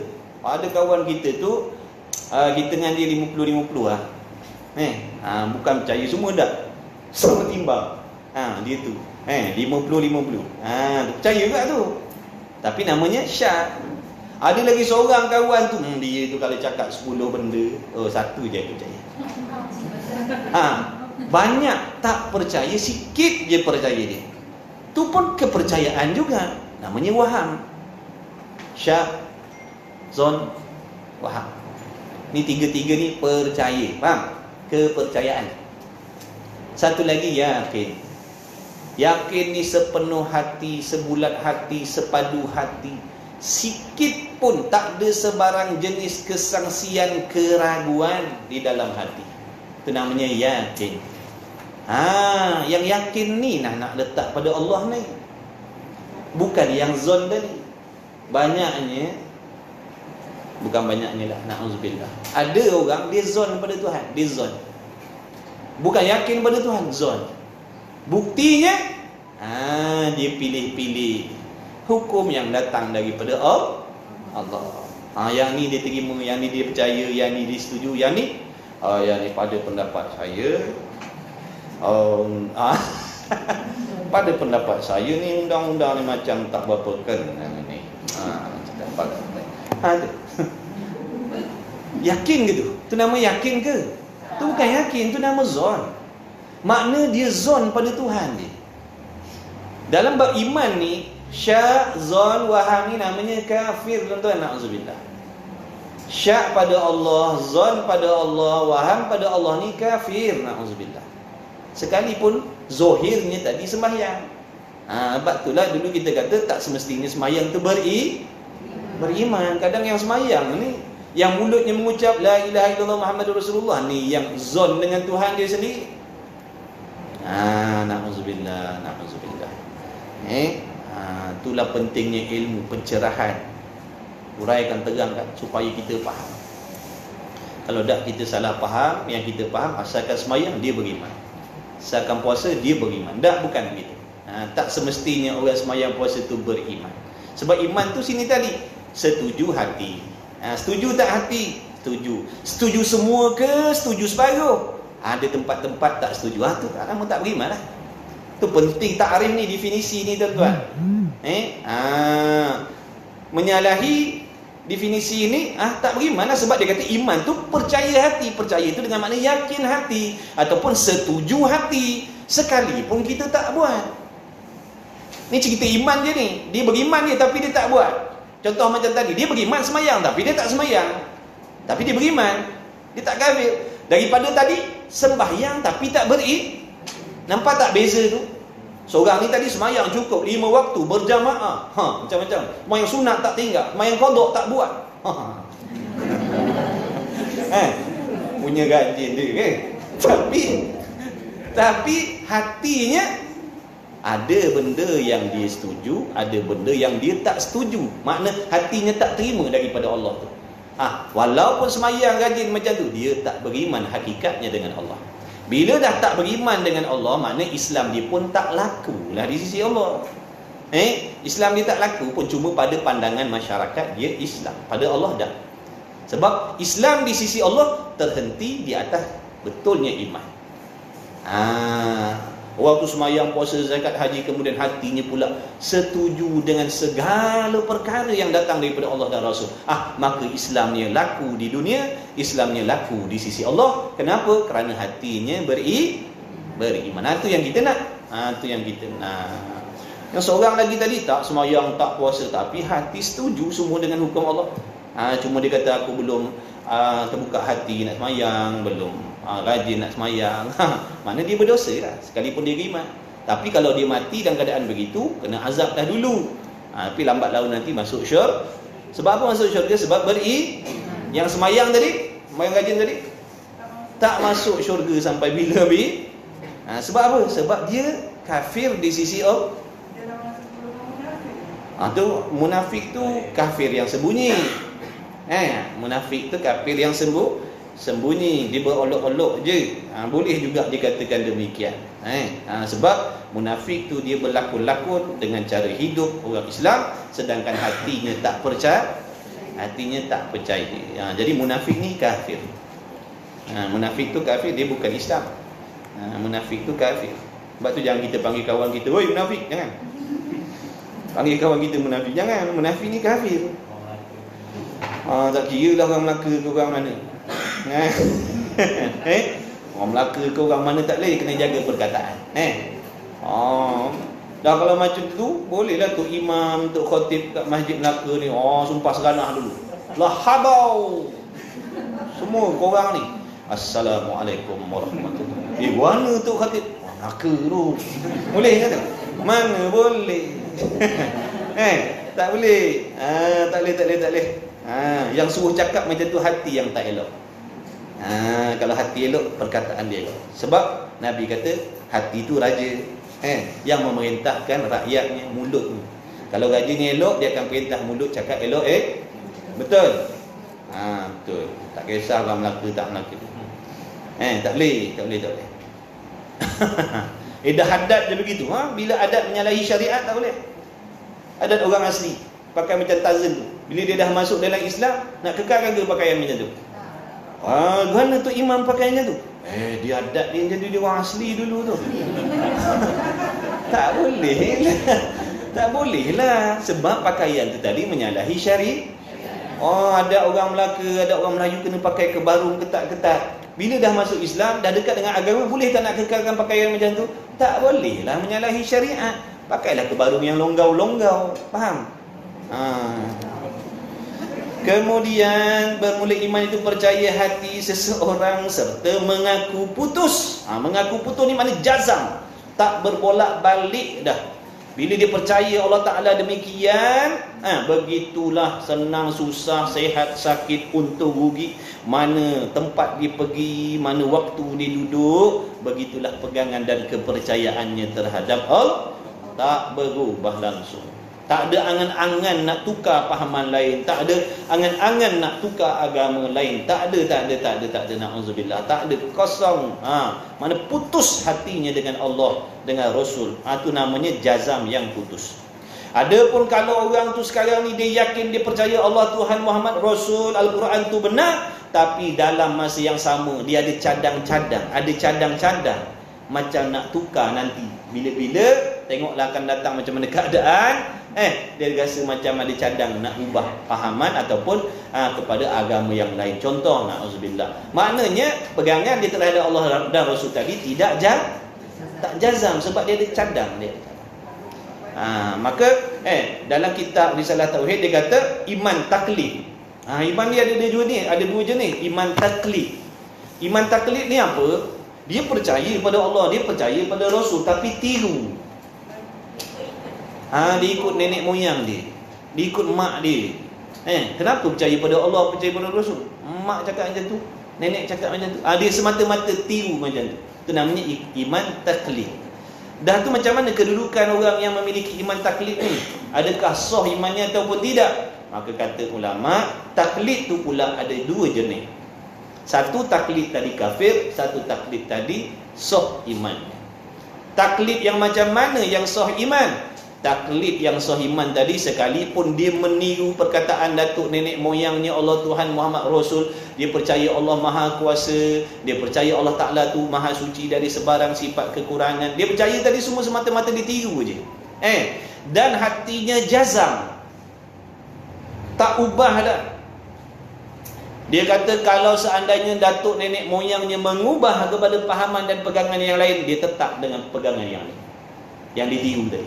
tu, kita dengan dia 50-50 lah. Bukan percaya semua dah, sama timbang. Dia tu 50-50. Percaya juga tu. Tapi namanya syak. Ada lagi seorang kawan tu, dia tu kalau cakap 10 benda, satu je aku percaya. Banyak tak percaya, sikit je percaya dia. Tu pun kepercayaan juga. Namanya waham. Syak, zon, waham. Ni tiga-tiga ni percaya. Faham? Kepercayaan. Satu lagi yakin. Yakin ni sepenuh hati, sebulat hati, sepadu hati. Sikit pun tak ada sebarang jenis kesangsian, keraguan di dalam hati. Itu namanya yakin. Yang yakin ni nak letak pada Allah ni. Bukan yang zon tadi. Banyaknya, bukan banyaknya lah, na'udzubillah. Ada orang dia zon pada Tuhan, dia zon. Bukan yakin pada Tuhan, zon. Buktinya dia pilih-pilih hukum yang datang daripada Allah. Yang ni dia terima, yang ni dia percaya, yang ni dia setuju, yang ni pada pendapat saya. Pada pendapat saya ni undang-undang ni macam tak berapa kena ni. Yakin ke tu? Tu nama yakin ke? Tu bukan yakin, tu nama zon. Makna dia zon pada Tuhan dia. Dalam bab iman ni, syak, zon, waham ni namanya kafir, tuan-tuan. Na'udzubillah. Syak pada Allah, zon pada Allah, waham pada Allah ni kafir. Na'udzubillah. Sekalipun zohirnya tadi sembahyang. Sebab itulah dulu kita kata tak semestinya sembahyang tu beriman. Kadang yang sembahyang ni, yang mulutnya mengucap la ilaha illallah Muhammadur Rasulullah ni, yang zon dengan Tuhan dia sendiri. Na'udzubillah. Itulah pentingnya ilmu pencerahan. Uraikan, terangkan supaya kita faham. Kalau tak kita salah faham, yang kita faham asalkan sembahyang dia beriman, asalkan puasa dia beriman. Tak, bukan begitu. Tak semestinya orang sembahyang puasa tu beriman. Sebab iman tu sini tadi, setuju hati. Setuju tak hati? Setuju semua ke setuju separuh? Ada tempat-tempat tak setuju. Tu kamu tak beriman lah. Tu penting takrif ni, definisi ni, tuan-tuan. Menyalahi definisi ini, tak beriman lah. Sebab dia kata iman tu percaya hati. Percaya tu dengan makna yakin hati ataupun setuju hati, sekalipun kita tak buat. Ni cerita iman je ni. Dia beriman dia tapi dia tak buat. Contoh macam tadi, dia beriman semayang tapi dia tak semayang. Tapi dia beriman, dia tak kafir. Daripada tadi sembahyang tapi tak nampak tak beza tu? Seorang ni tadi semayang cukup 5 waktu berjamaah, macam-macam. Semayang sunat tak tinggal, semayang qada tak buat. Punya rajin dia, tapi hatinya ada benda yang dia setuju, ada benda yang dia tak setuju. Makna hatinya tak terima daripada Allah tu. Walaupun semayang rajin macam tu, dia tak beriman hakikatnya dengan Allah. Bila dah tak beriman dengan Allah, makna Islam dia pun tak laku lah di sisi Allah. Islam dia tak laku pun cuma pada pandangan masyarakat dia Islam. Pada Allah dah. Sebab Islam di sisi Allah terhenti di atas betulnya iman. Waktu semayang, puasa, zakat, haji, kemudian hatinya pula setuju dengan segala perkara yang datang daripada Allah dan Rasul. Maka Islamnya laku di dunia, Islamnya laku di sisi Allah. Kenapa? Kerana hatinya beriman. Itu yang kita nak. Itu yang kita nak. Yang seorang lagi tadi tak semayang, tak puasa, tapi hati setuju semua dengan hukum Allah. Cuma dia kata aku belum terbuka hati nak semayang, belum rajin nak semayang. Mana dia berdosa lah, sekalipun dia beriman. Tapi kalau dia mati dalam keadaan begitu, kena azab dah dulu. Tapi lambat laun nanti masuk syurga. Sebab apa masuk syurga? Sebab yang semayang tadi, semayang rajin tadi, tak masuk syurga sampai bila sebab apa? Sebab dia kafir di sisi Allah. Tu munafik tu kafir yang sembunyi. Munafik tu kafir yang sembunyi, dia berolok-olok je. Boleh juga dikatakan demikian. Sebab munafik tu dia berlakon-lakon dengan cara hidup orang Islam, sedangkan hatinya tak percaya. Jadi munafik ni kafir. Munafik tu kafir, dia bukan Islam. Munafik tu kafir. Sebab tu jangan kita panggil kawan kita, "Oi munafik," jangan. Panggil kawan kita munafik, jangan. Munafik ni kafir. Tak kira lah orang Melaka ke orang mana. Orang Melaka ke orang mana tak boleh, kena jaga perkataan. Dah kalau macam tu, bolehlah Tok Imam, Tok Khatib kat Masjid Melaka ni, sumpah seganah dulu. Lah habau semua korang ni, "Assalamualaikum warahmatullahi." Mana Tok Khatib? Melaka tu. Boleh ke tak? Mana boleh. Tak boleh. Tak boleh. Yang suruh cakap macam tu hati yang tak elok. Kalau hati elok, perkataan dia elok. Sebab Nabi kata hati tu raja, yang memerintahkan rakyatnya mulut tu. Kalau rajanya elok, dia akan perintah mulut cakap elok. Betul. Betul. Tak kisah orang Melaka tak Melaka. Tak boleh. Dah adat je begitu. Bila adat menyalahi syariat tak boleh. Adat orang asli pakai macam Tarzan tu, bila dia dah masuk dalam Islam, nak kekalkan ke pakaian macam tu? Mana tu imam pakaiannya tu? Dia adat dia jadi dia orang asli dulu tu. Tak boleh lah. Tak boleh lah. Sebab pakaian tu tadi menyalahi syariat. Ada orang Melaka, ada orang Melayu kena pakai kebarung ketat-ketat. Bila dah masuk Islam, dah dekat dengan agama, boleh tak nak kekalkan pakaian macam tu? Tak boleh lah, menyalahi syariat. Pakailah kebarung yang longgau-longgau. Faham? Kemudian bermula iman itu percaya hati seseorang serta mengaku putus. Mengaku putus ni makna jazam, tak berbolak-balik dah. Bila dia percaya Allah Ta'ala demikian, begitulah senang, susah, sehat, sakit, untung, rugi, mana tempat dia pergi, mana waktu dia duduk, begitulah pegangan dan kepercayaannya terhadap Allah. Tak berubah langsung. Tak ada angan-angan nak tukar pahaman lain, tak ada angan-angan nak tukar agama lain, tak ada, na'udzubillah, tak ada, kosong. Mana putus hatinya dengan Allah, dengan Rasul. Itu namanya jazam yang putus. Adapun kalau orang tu sekarang ni dia yakin, dia percaya Allah, Tuhan, Muhammad, Rasul, Al-Quran tu benar, tapi dalam masa yang sama dia ada cadang-cadang, macam nak tukar nanti. Bila-bila tengoklah akan datang macam mana keadaan, dia rasa macam ada cadang nak ubah pahaman ataupun kepada agama yang lain. Contoh, na'udzubillah, maknanya pegangan dia terhadap Allah dan Rasul tadi tak jazam, sebab dia ada cadang dia. Maka dalam kitab Risalah Tauhid dia kata iman taklid. Iman dia ada dua jenis. Iman taklid. Iman taklid ni apa? Dia percaya pada Allah, dia percaya pada Rasul, tapi tiru. Dia ikut nenek moyang dia, ikut mak dia. Kenapa percaya pada Allah, percaya pada Rasul? Mak cakap macam tu, nenek cakap macam tu. Dia semata-mata tiru macam tu. Itu namanya iman taklid. Dah tu macam mana kedudukan orang yang memiliki iman taklid ni? Adakah sah imannya ataupun tidak? Maka kata ulama, taklid tu pula ada dua jenis. Satu taklid tadi kafir, satu taklid tadi sah iman. Taklid yang macam mana yang sah iman? Taklid yang sah iman tadi, sekalipun dia meniru perkataan datuk nenek moyangnya Allah, Tuhan, Muhammad, Rasul, dia percaya Allah Maha Kuasa, dia percaya Allah Ta'ala tu Maha Suci dari sebarang sifat kekurangan, dia percaya tadi semua semata-mata ditiru je. Dan hatinya jazam, tak ubah dah. Dia kata kalau seandainya datuk nenek moyangnya mengubah kepada pahaman dan pegangan yang lain, dia tetap dengan pegangan yang lain, yang ditiru tadi.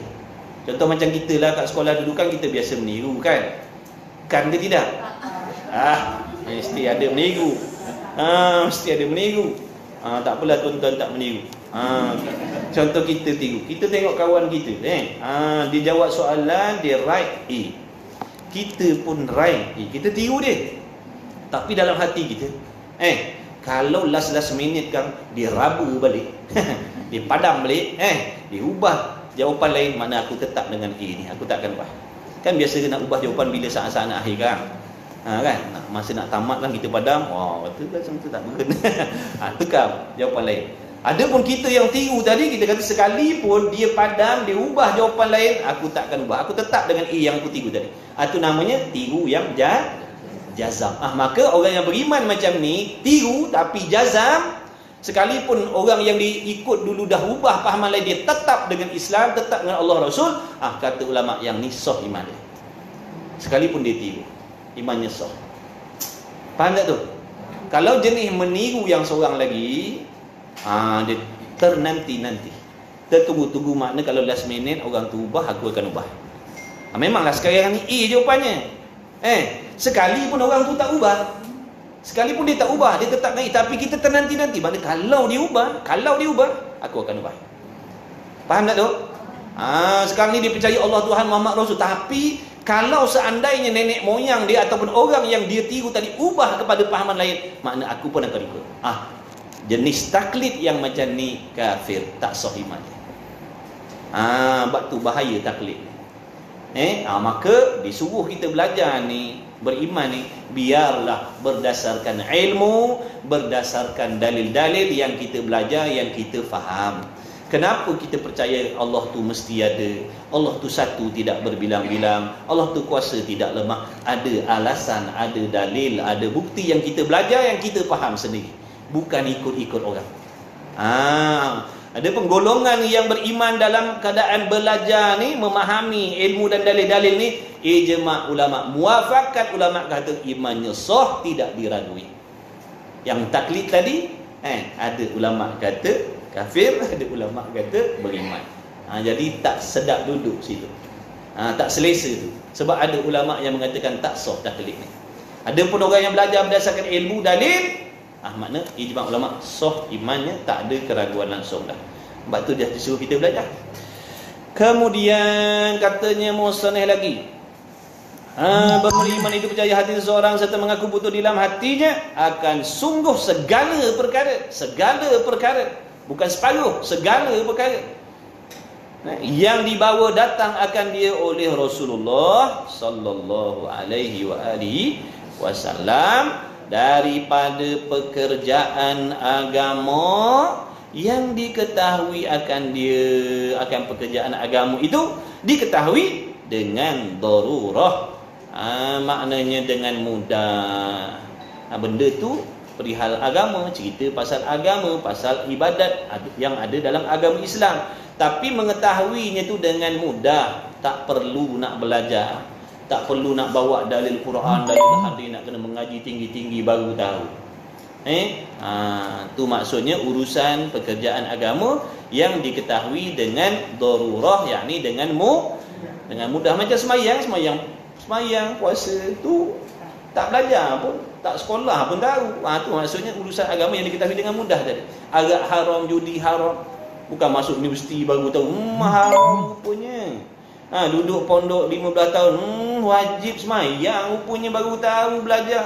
Contoh macam kita lah kat sekolah dulu kan, kita biasa meniru kan? Kan ke tidak? Mesti ada meniru. Mesti ada meniru. Tak apalah tuan-tuan tak meniru. Contoh kita tiru. Kita tengok kawan kita, dia jawab soalan, dia write A, kita pun write A, kita tiru dia. Tapi dalam hati kita, kalau last minute kan, dia raba balik, dia padam balik, dia ubah jawapan lain, mana aku tetap dengan A ni, aku takkan ubah. Kan biasa nak ubah jawapan bila saat-saat nak akhir kan. Kan masa nak tamat lah kita padam, wah betul lah macam tu tak berguna. Tukar jawapan lain. Ada pun kita yang tiru tadi, kita kata sekalipun dia padam, dia ubah jawapan lain, aku takkan ubah, aku tetap dengan A yang aku tiru tadi. Itu namanya tiru yang jazam. Maka orang yang beriman macam ni tiru tapi jazam, sekalipun orang yang diikut dulu dah ubah pahaman lain, dia tetap dengan Islam, tetap dengan Allah Rasul, kata ulama yang ni sah iman dia. Sekalipun dia tiru, imannya sah. Faham tak tu? Kalau jenis meniru yang seorang lagi, dia ternanti-nanti, tertunggu-tunggu, makna kalau last minute orang tu ubah, aku akan ubah. Memanglah sekarang ni A jawapannya. Sekali pun orang tu tak ubah, sekalipun dia tak ubah, dia tetap naik, tapi kita ternanti-nanti, makna kalau dia ubah, aku akan ubah. Faham tak tu? Sekarang ni dia percaya Allah Tuhan, Muhammad Rasul, tapi kalau seandainya nenek moyang dia ataupun orang yang dia tiru tadi ubah kepada pahaman lain, makna aku pun akan ikut. Jenis taklid yang macam ni kafir, tak sah iman dia. Sebab tu bahaya taklid. Maka disuruh kita belajar ni, beriman ni, biarlah berdasarkan ilmu, berdasarkan dalil-dalil yang kita belajar, yang kita faham. Kenapa kita percaya Allah tu mesti ada, Allah tu satu tidak berbilang-bilang, Allah tu kuasa tidak lemah? Ada alasan, ada dalil, ada bukti yang kita belajar, yang kita faham sendiri, bukan ikut-ikut orang. Ada penggolongan yang beriman dalam keadaan belajar ni, memahami ilmu dan dalil-dalil ni, ijma' ulama', muafakat ulama' kata imannya sah, tidak diragui. Yang taklid tadi, ada ulama' kata kafir, ada ulama' kata beriman. Jadi tak sedap duduk situ, tak selesa tu. Sebab ada ulama' yang mengatakan tak sah taklid ni. Ada pun orang yang belajar berdasarkan ilmu dalil, makna ijma' ulama' sah imannya, tak ada keraguan langsung dah. Sebab tu dia disuruh kita belajar. Kemudian katanya musannif lagi, beriman itu percaya hati seseorang serta mengaku betul di dalam hatinya akan sungguh segala perkara, bukan separuh, segala perkara yang dibawa datang akan dia oleh Rasulullah sallallahu alaihi wasallam daripada pekerjaan agama yang diketahui akan dia, akan pekerjaan agama itu diketahui dengan darurah, maknanya dengan mudah. Benda tu perihal agama, cerita pasal agama, pasal ibadat yang ada dalam agama Islam, tapi mengetahuinya tu dengan mudah, tak perlu nak belajar, tak perlu nak bawa dalil Quran, dalil hadis, nak kena mengaji tinggi-tinggi baru tahu. Tu maksudnya urusan pekerjaan agama yang diketahui dengan darurah, yakni dengan mudah. Macam semayang, puasa tu tak belajar pun, tak sekolah pun tahu. Tu maksudnya urusan agama yang diketahui dengan mudah tadi. Agak haram, judi haram, bukan masuk universiti baru tahu haram rupanya. Duduk pondok 15 tahun, wajib semayang rupanya baru tahu belajar.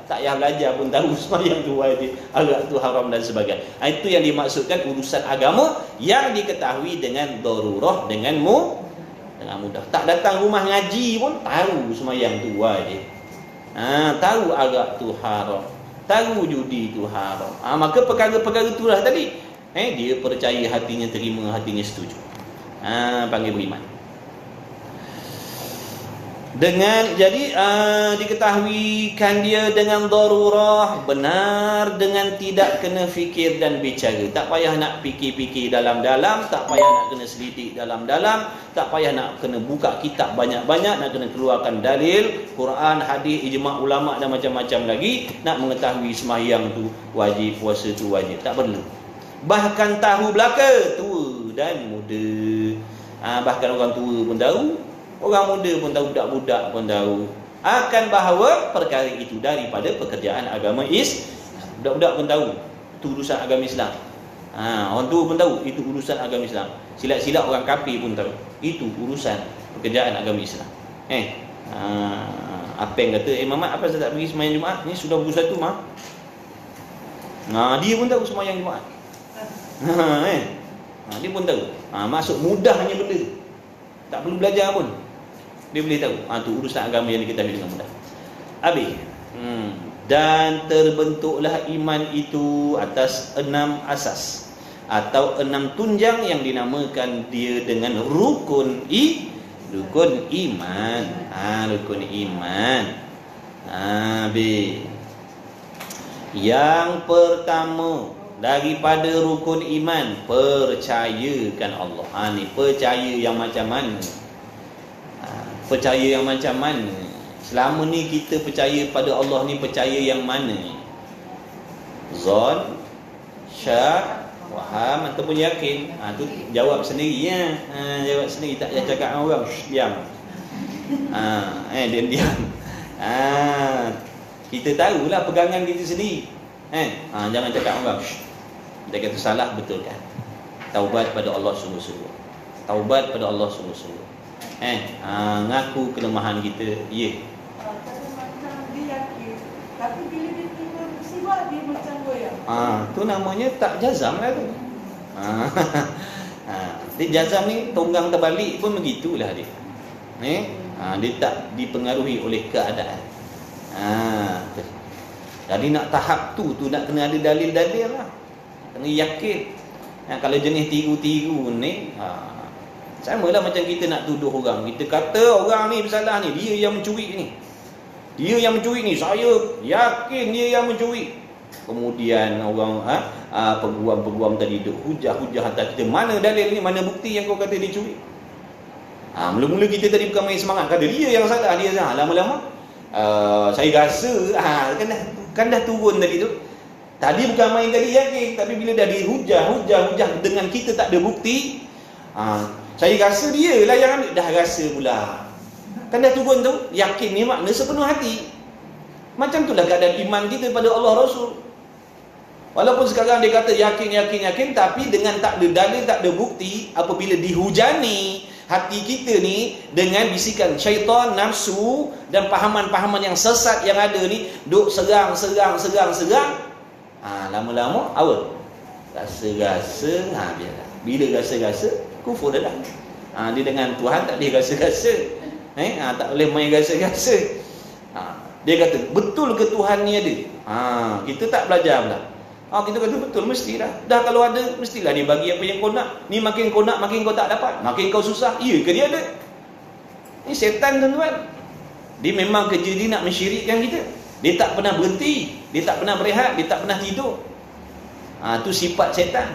Tak payah belajar pun tahu semayang tu wajib, agak tu haram dan sebagainya. Itu yang dimaksudkan urusan agama yang diketahui dengan darurah, dengan mudah. Tak datang rumah ngaji pun tahu semayang tu wajib, tahu agak tu haram, tahu judi tu haram. Maka perkara-perkara itulah tadi, dia percaya, hatinya terima, hatinya setuju, panggil beriman. Diketahuikan dia dengan darurah, benar, dengan tidak kena fikir dan bicara. Tak payah nak fikir-fikir dalam-dalam, tak payah nak kena selidik dalam-dalam, tak payah nak kena buka kitab banyak-banyak, nak kena keluarkan dalil Quran, hadis, ijma' ulama' dan macam-macam lagi. Nak mengetahui sembahyang tu wajib, puasa tu wajib, tak perlu. Bahkan tahu belaka, tua dan muda, bahkan orang tua pun tahu, orang muda pun tahu, budak-budak pun tahu akan bahawa perkara itu daripada pekerjaan agama budak-budak pun tahu itu urusan agama Islam. Orang tua pun tahu itu urusan agama Islam. Silat-silat orang kafir pun tahu itu urusan pekerjaan agama Islam. Apa yang kata, Mamat, apa saya tak pergi sembahyang Jumaat? Ni sudah pukul 1 mah. Dia pun tahu sembahyang Jumaat. Dia pun tahu. Maksud mudahnya benda, tak perlu belajar pun, dia boleh tahu. Tu urusan agama yang diketahui dengan mudah. Habis. Dan terbentuklah iman itu atas 6 asas atau 6 tunjang yang dinamakan dia dengan rukun iman. Rukun iman. B. Yang pertama daripada rukun iman, percayakan Allah. Ni percaya yang macam mana? Percaya yang macam mana? Selama ni kita percaya pada Allah ni percaya yang mana? Zon, syak, waham ataupun yakin? Tu jawab sendiri ya. Jawab sendiri, tak payah cakap dengan orang. Diam. Diam. Kita tahulah pegangan kita sendiri. Jangan cakap dengan orang. Dia kata salah, betulkan. Taubat pada Allah sungguh-sungguh. Taubat pada Allah sungguh-sungguh. Ngaku kelemahan kita. Ya.
Dia yakin, tapi bila dia tengok musibah dia macam goyang.
Tu namanya tak jazam lah tu. Dia jazam ni tonggang terbalik pun begitulah dia. Dia tak dipengaruhi oleh keadaan. Jadi nak tahap tu nak kena ada dalil-dalil lah. Kena yakin. Kalau jenis tiru-tiru ni, sama lah macam kita nak tuduh orang. Kita kata orang ni bersalah ni, dia yang mencuri ni. Dia yang mencuri ni, saya yakin dia yang mencuri. Kemudian orang peguam-peguam tadi duk hujah-hujah atas kita. Mana dalil ni, mana bukti yang kau kata dia curi? Mula-mula kita tadi bukan main semangat, kata dia yang salah, dia salah. Lama-lama saya rasa kan dah turun tadi tu. Tadi bukan main tadi yakin, tapi bila dah dihujah dengan kita tak ada bukti, saya rasa dia lah yang ambil. Dah rasa pula. Kan dah turun tu, yakin ni makna sepenuh hati. Macam itulah keadaan iman kita pada Allah Rasul. Walaupun sekarang dia kata yakin, tapi dengan tak ada dalil, tak ada bukti, apabila dihujani hati kita ni dengan bisikan syaitan, nafsu dan pahaman-pahaman yang sesat yang ada ni, duk serang. Lama-lama awal rasa-rasa, biarlah. Bila rasa-rasa, kufur dah. Dia dengan Tuhan tak boleh rasa-rasa. Tak boleh main rasa-rasa. Dia kata, betul ke Tuhan ni ada? Kita tak belajar pula. Kita kata betul, mestilah. Dah kalau ada, mestilah dia bagi apa yang kau nak. Ni makin kau nak, makin kau tak dapat. Makin kau susah. Iya ke dia ada? Ni setan tuan-tuan. Dia memang kerja dia nak mensyirikkan kita. Dia tak pernah berhenti. Dia tak pernah berehat. Dia tak pernah tidur. Tu sifat setan.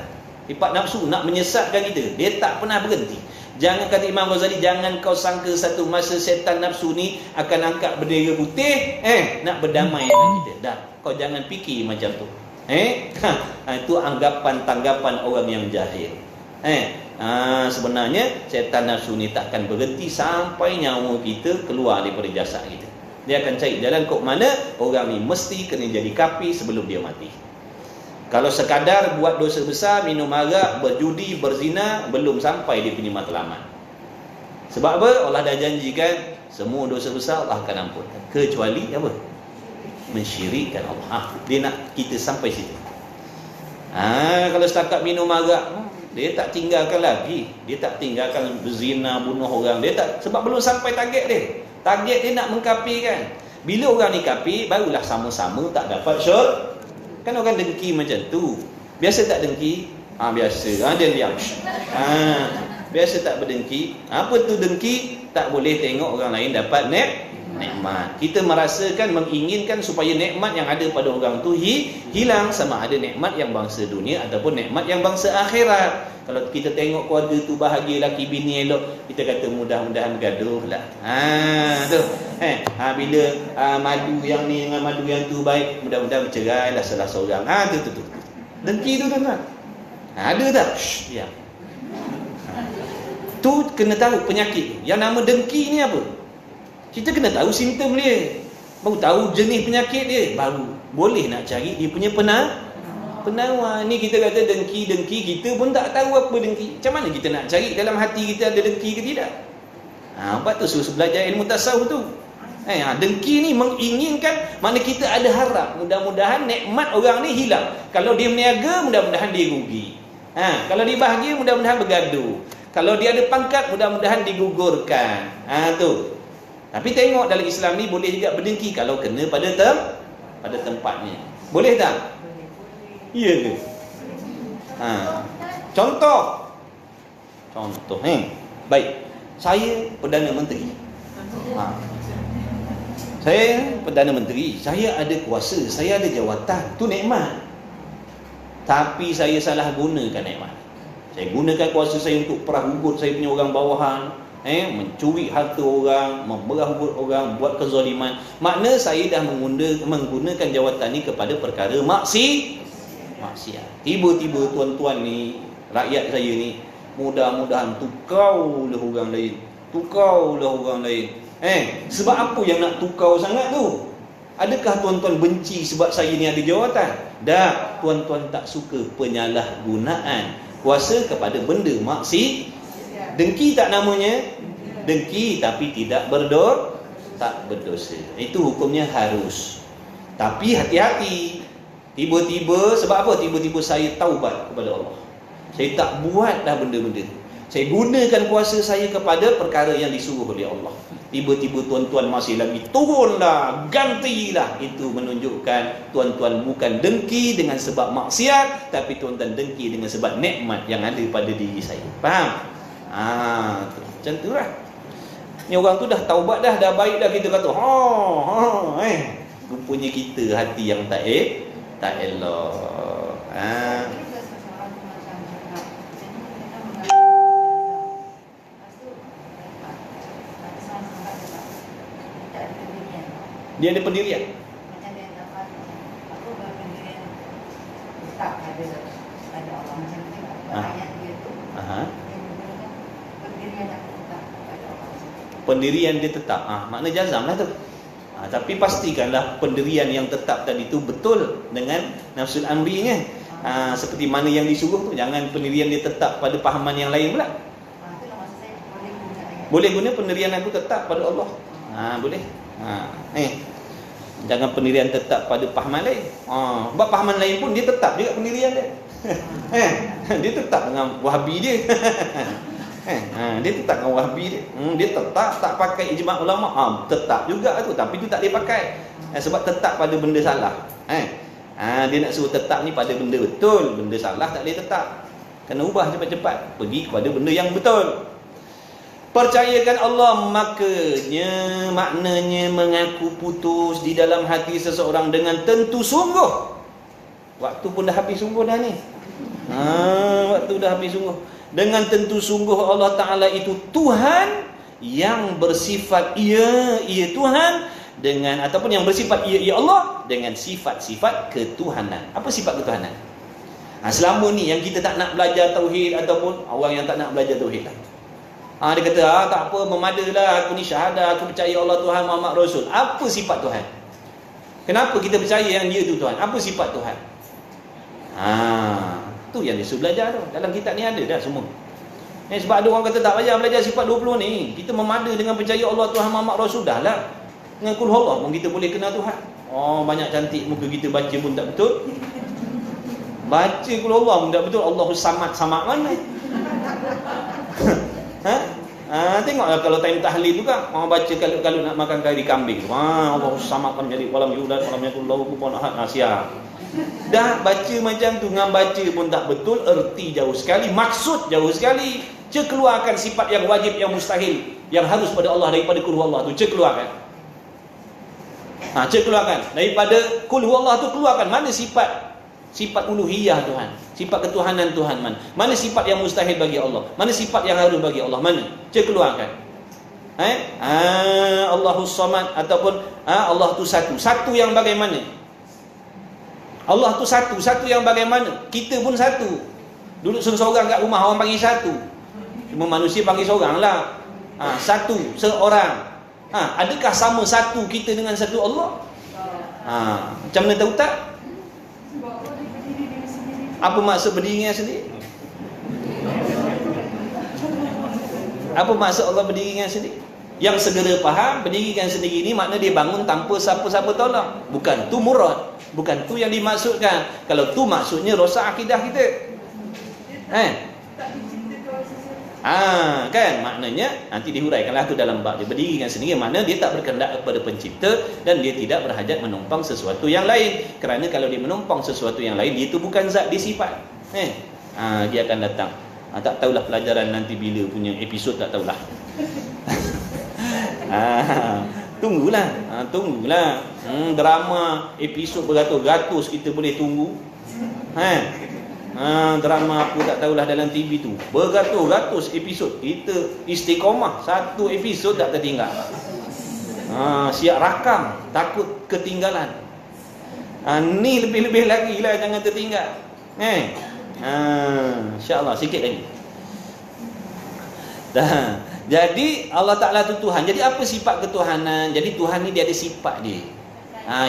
Sifat nafsu, nak menyesatkan kita. Dia tak pernah berhenti. Jangan, kata Imam Ghazali, jangan kau sangka satu masa setan nafsu ni akan angkat bendera putih nak berdamai dengan kita. Dah, kau jangan fikir macam tu. Itu anggapan-tanggapan orang yang jahil. Sebenarnya setan nafsu ni takkan berhenti sampai nyawa kita keluar daripada jasad kita. Dia akan cari jalan kok mana orang ni mesti kena jadi kafir sebelum dia mati. Kalau sekadar buat dosa besar, minum arak, berjudi, berzina, belum sampai dia punya matlamat. Sebab apa? Allah dah janjikan semua dosa besar Allah akan ampunkan, kecuali apa? Mensyirikkan Allah. Dia nak kita sampai situ. Kalau setakat minum arak, dia tak tinggalkan lagi. Dia tak tinggalkan berzina, bunuh orang. Dia tak, sebab belum sampai target dia. Target dia nak mengkafirkan. Bila orang ni kafir, barulah sama-sama tak dapat syurga. Kan orang dengki macam tu. Biasa tak dengki? Biasa. Dia diam. Biasa tak berdengki. Apa tu dengki? Tak boleh tengok orang lain dapat nikmat. Kita merasakan, menginginkan supaya nikmat yang ada pada orang tu hilang, sama ada nikmat yang bangsa dunia ataupun nikmat yang bangsa akhirat. Kalau kita tengok keluarga tu bahagia, laki bini elok, kita kata mudah-mudahan bergaduh lah. Tu. Bila madu yang ni dengan madu yang tu baik, mudah-mudahan bercerai lah salah seorang. Tu. Dengki tu tuan-tuan. Ada tak? Ya. Tu kena tahu penyakit. Yang nama dengki ni apa? Kita kena tahu simptom dia. Baru tahu jenis penyakit dia, baru boleh nak cari dia punya penawar. Ni kita kata dengki, kita pun tak tahu apa dengki. Macam mana kita nak cari dalam hati kita ada dengki ke tidak? Apa tu suruh belajar ilmu tasawuf tu. Dengki ni menginginkan, mana kita ada harap mudah-mudahan nikmat orang ni hilang. Kalau dia meniaga, mudah-mudahan dia rugi. Kalau dia bahagia, mudah-mudahan bergaduh. Kalau dia ada pangkat, mudah-mudahan digugurkan. Tu. Tapi tengok dalam Islam ni boleh juga berdengki kalau kena pada tempatnya. Boleh tak? Ya ke? Contoh. Baik. Saya Perdana Menteri. Saya Perdana Menteri. Saya ada kuasa, saya ada jawatan. Tu nikmat. Tapi saya salah gunakan nikmat. Saya gunakan kuasa saya untuk perah ugut saya punya orang bawahan, mencuri harta orang, memberah ugut orang, buat kezaliman. Makna saya dah menggunakan jawatan ni kepada perkara maksiat. Tiba-tiba tuan-tuan ni, rakyat saya ni, mudah-mudahan tukaulah orang lain. Sebab apa yang nak tukau sangat tu? Adakah tuan-tuan benci sebab saya ni ada jawatan? Dah, tuan-tuan tak suka penyalahgunaan kuasa kepada benda maksiat. Dengki tak namanya? Dengki tapi tidak berdosa. Itu hukumnya harus. Tapi hati-hati. Tiba-tiba, sebab apa? Tiba-tiba saya taubat kepada Allah. Saya tak buat dah benda-benda tu. Saya gunakan kuasa saya kepada perkara yang disuruh oleh Allah. Tiba-tiba tuan-tuan masih lagi turunlah, gantilah. Itu menunjukkan tuan-tuan bukan dengki dengan sebab maksiat, tapi tuan-tuan dengki dengan sebab nikmat yang ada pada diri saya. Faham? Macam tu lah. Ni orang tu dah taubat dah baik dah, kita kata rupanya kita hati yang tak elok. Dia ada pendirian.
Macam dia dapat apa pendirian tetap ada Allah macam tu. Ayat dia tu. Pendirian tak tetap pada Allah.
Pendirian dia tetap. Makna jazam lah tu. Tapi pastikanlah pendirian yang tetap tadi tu betul dengan nafsul amrinya. Seperti mana yang disuruh tu. Jangan pendirian dia tetap pada fahaman yang lain pula.
Itulah maksud saya
boleh guna pendirian aku tetap pada Allah. Boleh. Jangan pendirian tetap pada pahaman lain. Sebab pahaman lain pun dia tetap juga pendirian dia. Dia tetap dengan Wahabi dia. Dia tetap dengan Wahabi dia. Dia tetap tak pakai ijma' ulama'. Tetap juga tu, tapi tu tak dia pakai. Sebab tetap pada benda salah. Dia nak suruh tetap ni pada benda betul. Benda salah tak boleh tetap. Kena ubah cepat-cepat. Pergi kepada benda yang betul. Percayakan Allah, maknanya mengaku putus di dalam hati seseorang dengan tentu sungguh. Waktu pun dah habis sungguh dah ni. Waktu dah habis sungguh. Dengan tentu sungguh Allah Ta'ala itu Tuhan yang bersifat ia Tuhan, dengan ataupun yang bersifat ia Allah dengan sifat-sifat ketuhanan. Apa sifat ketuhanan? Selama ni yang kita tak nak belajar tauhid, ataupun orang yang tak nak belajar tauhid lah. Dia kata, tak apa, memadalah, aku ni syahadah, aku percaya Allah Tuhan, Muhammad Rasul. Apa sifat Tuhan? Kenapa kita percaya yang dia tu Tuhan? Apa sifat Tuhan? Tu yang dia suruh belajar tu. Dalam kitab ni ada dah semua. Sebab ada orang kata tak payah belajar sifat 20 ni. Kita memada dengan percaya Allah Tuhan, Muhammad Rasul dah lah. Dengan Qul Huwallah pun kita boleh kenal Tuhan. Banyak cantik muka kita baca pun tak betul. Baca Qul Huwallah pun tak betul. Allahus Samad mana? Tengoklah kalau time tahlil tu kan, orang baca kalau nak makan kari kambing. Allahus Samad kan jadi walam yulad walam yakul lahu kufuwan ahad. Siap. Dah baca macam tu, dengan baca pun tak betul, erti jauh sekali, maksud jauh sekali. Keluarkan sifat yang wajib, yang mustahil, yang harus pada Allah daripada Qul Huwallah tu, keluarkan. Keluarkan daripada Qul Huwallah tu, keluarkan mana sifat uluhiyah Tuhan, sifat ketuhanan Tuhan, mana sifat yang mustahil bagi Allah, mana sifat yang harus bagi Allah, mana keluarkan. Allahus Samad ataupun Allah tu satu yang bagaimana? Allah tu satu yang bagaimana? Kita pun satu. Duduk seorang kat rumah, orang panggil satu. Cuma manusia panggil seorang lah. Satu, seorang. Adakah sama satu kita dengan satu Allah? Macam mana tahu tak? Apa maksud berdiri dengan sendiri? Apa maksud Allah berdiri dengan sendiri? Yang segera faham, berdiri dengan sendiri ni makna dia bangun tanpa siapa-siapa tolong. Bukan tu murad. Bukan tu yang dimaksudkan. Kalau tu maksudnya rosak akidah kita. Kan maknanya nanti dihuraikanlah tu dalam bab dia berdirikan sendiri, makna dia tak berkehendak kepada pencipta dan dia tidak berhajat menumpang sesuatu yang lain. Kerana kalau dia menumpang sesuatu yang lain, dia tu bukan zat, dia sifat. Dia akan datang. Tak tahulah pelajaran nanti bila punya episod, tak tahulah. Tunggulah. Drama episod beratus-ratus kita boleh tunggu. Drama apa tak tahulah dalam TV tu, beratus-ratus episod. Kita istiqomah, satu episod tak tertinggal. Siap rakam, takut ketinggalan. Ni lebih-lebih lagi lah, jangan tertinggal. InsyaAllah sikit lagi. Jadi Allah Ta'ala tu Tuhan. Jadi apa sifat ketuhanan? Jadi Tuhan ni dia ada sifat dia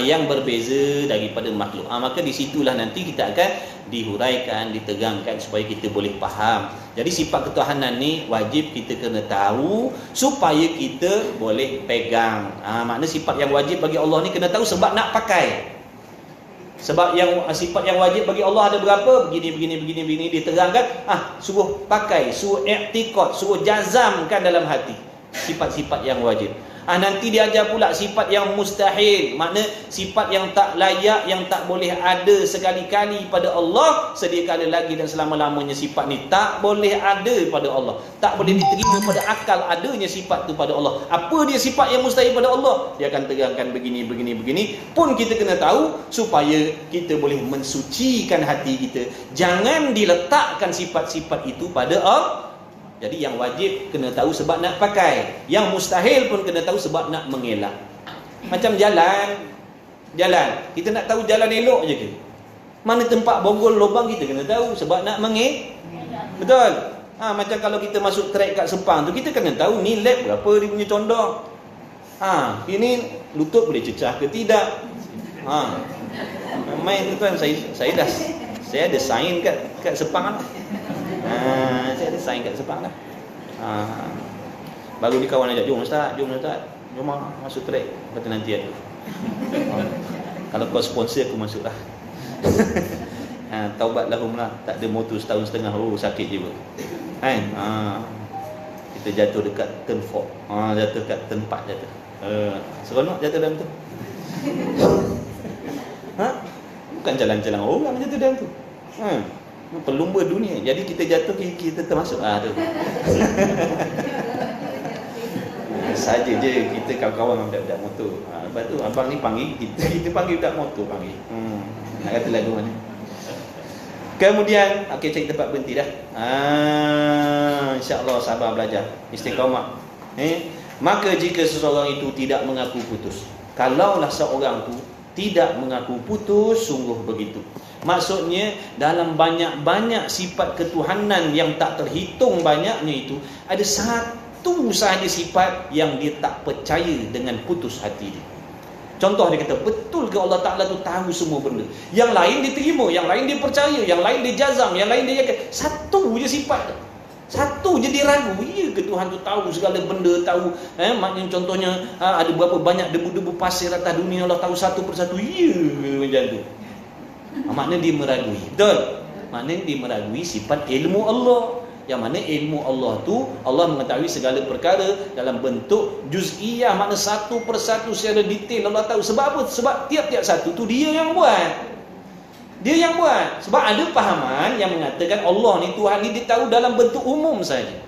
yang berbeza daripada makhluk. Maka di situlah nanti kita akan dihuraikan, ditegangkan supaya kita boleh faham. Jadi sifat ketuhanan ni wajib kita kena tahu supaya kita boleh pegang. Makna sifat yang wajib bagi Allah ni kena tahu sebab nak pakai. Sebab yang sifat yang wajib bagi Allah ada berapa? Begini diterangkan. Suruh pakai, suruh i'tiqad, suruh jazamkan dalam hati sifat-sifat yang wajib. Nanti diajar pula sifat yang mustahil, makna sifat yang tak layak, yang tak boleh ada sekali-kali pada Allah, sedia kala lagi dan selama-lamanya sifat ni tak boleh ada pada Allah, tak boleh diterima pada akal adanya sifat tu pada Allah. Apa dia sifat yang mustahil pada Allah? Dia akan terangkan begini pun kita kena tahu supaya kita boleh mensucikan hati kita. Jangan diletakkan sifat-sifat itu pada Allah. Jadi yang wajib kena tahu sebab nak pakai, yang mustahil pun kena tahu sebab nak mengelak. Macam jalan, kita nak tahu jalan elok je ke? Mana tempat bonggol lubang kita kena tahu sebab nak betul. Macam kalau kita masuk trek kat Sepang tu, kita kena tahu ni lap berapa dia punya condong. Ini lutut boleh cecah ke tidak. Main tuan, saya ada sign kat Sepang lah. Saya ada sign kat Sepang lah. Baru ni kawan ajak, jom Ustaz, jom masuk trek. Kata nanti ada. Kalau kau sponsor aku masuk lah. Taubat lahumlah. Tak ada motor setahun setengah, sakit je pun. Kita jatuh dekat turn 4, jatuh dekat turn 4 jatuh. Seronok jatuh dalam tu. Bukan jalan-jalan orang jatuh dalam tu. Pelumba dunia. Jadi kita jatuh, kita termasuk tu. Saja je kita kawan-kawan budak-budak motor. Lepas tu abang ni panggil kita panggil budak motor panggil. Nak kata lagu mana? Kemudian cari tempat berhenti dah. InsyaAllah sabar belajar, istiqamah. Maka jika seseorang itu tidak mengaku putus, kalaulah seorang tu tidak mengaku putus, sungguh begitu. Maksudnya dalam banyak-banyak sifat ketuhanan yang tak terhitung banyaknya itu, ada satu sahaja sifat yang dia tak percaya dengan putus hati dia. Contoh dia kata, betul ke Allah Ta'ala tu tahu semua benda? Yang lain dia terima, yang lain dia percaya, yang lain dia jazam, yang lain dia yakin. Satu je sifat tu, satu je dia ragu. Ya ke Tuhan tu tahu segala benda, tahu maknanya contohnya ada berapa banyak debu-debu pasir atas dunia, Allah tahu satu persatu. Ya macam tu. Maknanya dia meragui. Betul? Maknanya dia meragui sifat ilmu Allah. Yang mana ilmu Allah tu, Allah mengetahui segala perkara dalam bentuk juz'iyah, makna satu persatu secara detail Allah tahu. Sebab apa? Sebab tiap-tiap satu tu dia yang buat. Dia yang buat. Sebab ada pahaman yang mengatakan Allah ni, Tuhan ni, dia tahu dalam bentuk umum saja.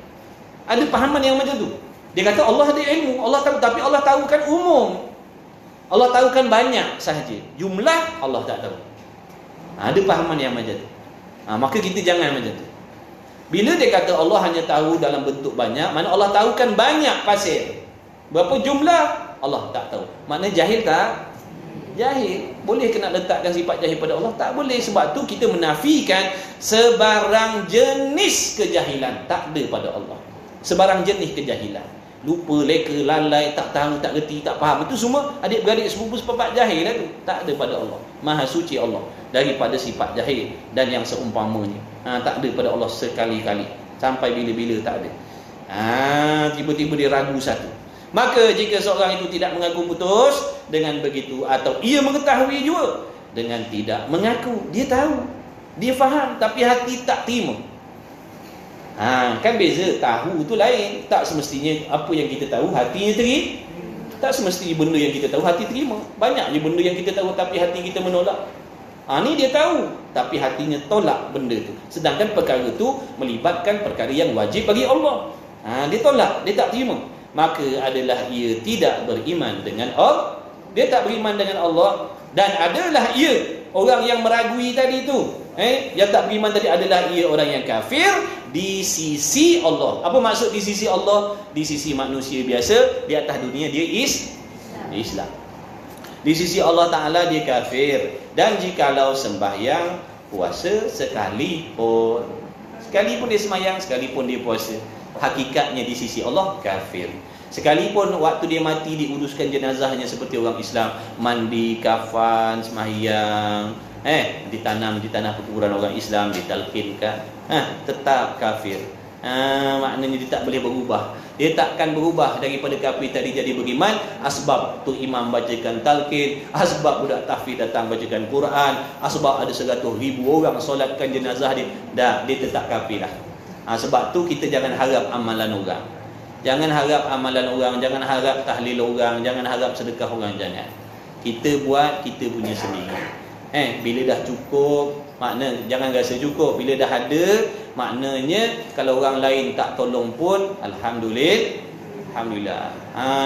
Ada pahaman yang macam tu. Dia kata Allah ada ilmu, Allah tahu, tapi Allah tahu kan umum. Allah tahu kan banyak sahaja. Jumlah Allah tak tahu. Ada pahaman yang macam tu. Maka kita jangan macam tu. Bila dia kata Allah hanya tahu dalam bentuk banyak, mana Allah tahu kan banyak pasir. Berapa jumlah? Allah tak tahu. Maknanya jahil tak? Jahil. Boleh ke nak letakkan sifat jahil pada Allah? Tak boleh. Sebab tu kita menafikan sebarang jenis kejahilan. Tak ada pada Allah. Sebarang jenis kejahilan. Lupa, leka, lalai, tak tahu, tak reti, tak faham. Itu semua adik-beradik sepupu sepapak jahil lah tu. Tak ada pada Allah. Maha suci Allah daripada sifat jahil dan yang seumpamanya. Tak ada pada Allah sekali-kali. Sampai bila-bila tak ada. Tiba-tiba dia ragu satu. Maka jika seorang itu tidak mengaku putus, dengan begitu, atau ia mengetahui juga dengan tidak mengaku, dia tahu, dia faham, tapi hati tak terima. Kan beza. Tahu tu lain. Tak semestinya apa yang kita tahu hatinya terima. Tak semestinya benda yang kita tahu hati terima. Banyak je benda yang kita tahu tapi hati kita menolak. Ni dia tahu tapi hatinya tolak benda tu. Sedangkan perkara tu melibatkan perkara yang wajib bagi Allah. Dia tolak, dia tak terima. Maka adalah ia tidak beriman dengan Allah. Dia tak beriman dengan Allah. Dan adalah ia orang yang meragui tadi tu. Yang tak beriman tadi adalah ia orang yang kafir di sisi Allah. Apa maksud di sisi Allah? Di sisi manusia biasa, di atas dunia dia Islam. Di sisi Allah Ta'ala dia kafir. Dan jikalau sembahyang, puasa sekalipun dia sembahyang, sekalipun dia puasa, hakikatnya di sisi Allah kafir. Sekalipun waktu dia mati diuruskan jenazahnya seperti orang Islam, mandi, kafan, sembahyang, ditanam di tanah perkuburan orang Islam, ditalkinkan, tetap kafir. Maknanya dia tak boleh berubah. Dia takkan berubah daripada kafir tadi jadi beriman. Asbab tu imam bacakan talqin, asbab budak tahfiz datang bacakan Quran, asbab ada 100,000 orang solatkan jenazah dia, dia tetap kafir lah. Sebab tu kita jangan harap amalan orang. Jangan harap amalan orang, jangan harap tahlil orang, jangan harap sedekah orang, jangan. Kita buat kita punya sendiri. Bila dah cukup, makna jangan rasa cukup. Bila dah ada, maknanya kalau orang lain tak tolong pun alhamdulillah.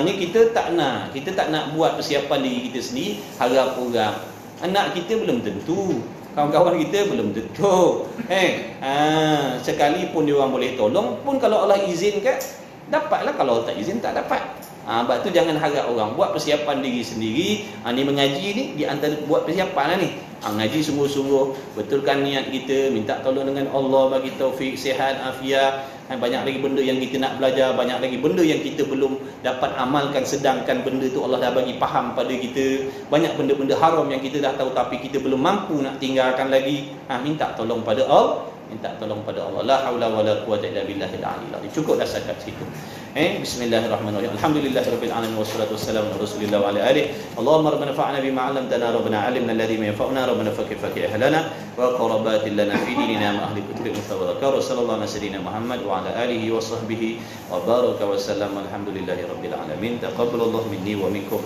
Ni kita tak nak buat persiapan diri kita sendiri, harap orang. Anak kita belum tentu, kawan-kawan kita belum tentu. Sekalipun dia orang boleh tolong pun, kalau Allah izinkan dapatlah, kalau tak izin tak dapat. Sebab tu jangan harap orang. Buat persiapan diri sendiri. Ni mengaji ni di antara buat persiapan lah ni. Ngaji sungguh-sungguh, betulkan niat kita, minta tolong dengan Allah bagi taufik, sihat, afiat. Banyak lagi benda yang kita nak belajar, banyak lagi benda yang kita belum dapat amalkan, sedangkan benda tu Allah dah bagi faham pada kita. Banyak benda-benda haram yang kita dah tahu tapi kita belum mampu nak tinggalkan lagi. Minta tolong pada Allah. La haula wala quwwata illa billahil aliyil azim. Cukup dah setakat situ. Bismillahirrahmanirrahim. Alhamdulillahirabbil alamin wassalatu wassalamu ala rasulillah wa ala alihi. Allahumma rabbana fa'na bima 'allamtana rabbana 'allimna alladhi yanfa'una rabbana fakir ahlana wa qarabatil lana fi dinina ma ahli kutubil mutawakkalin. Sallallahu alaihi wasallam Muhammad wa ala alihi wa sahbihi wa baraka wa sallam. Alhamdulillahirabbil alamin. Taqabbalallahu minni wa minkum.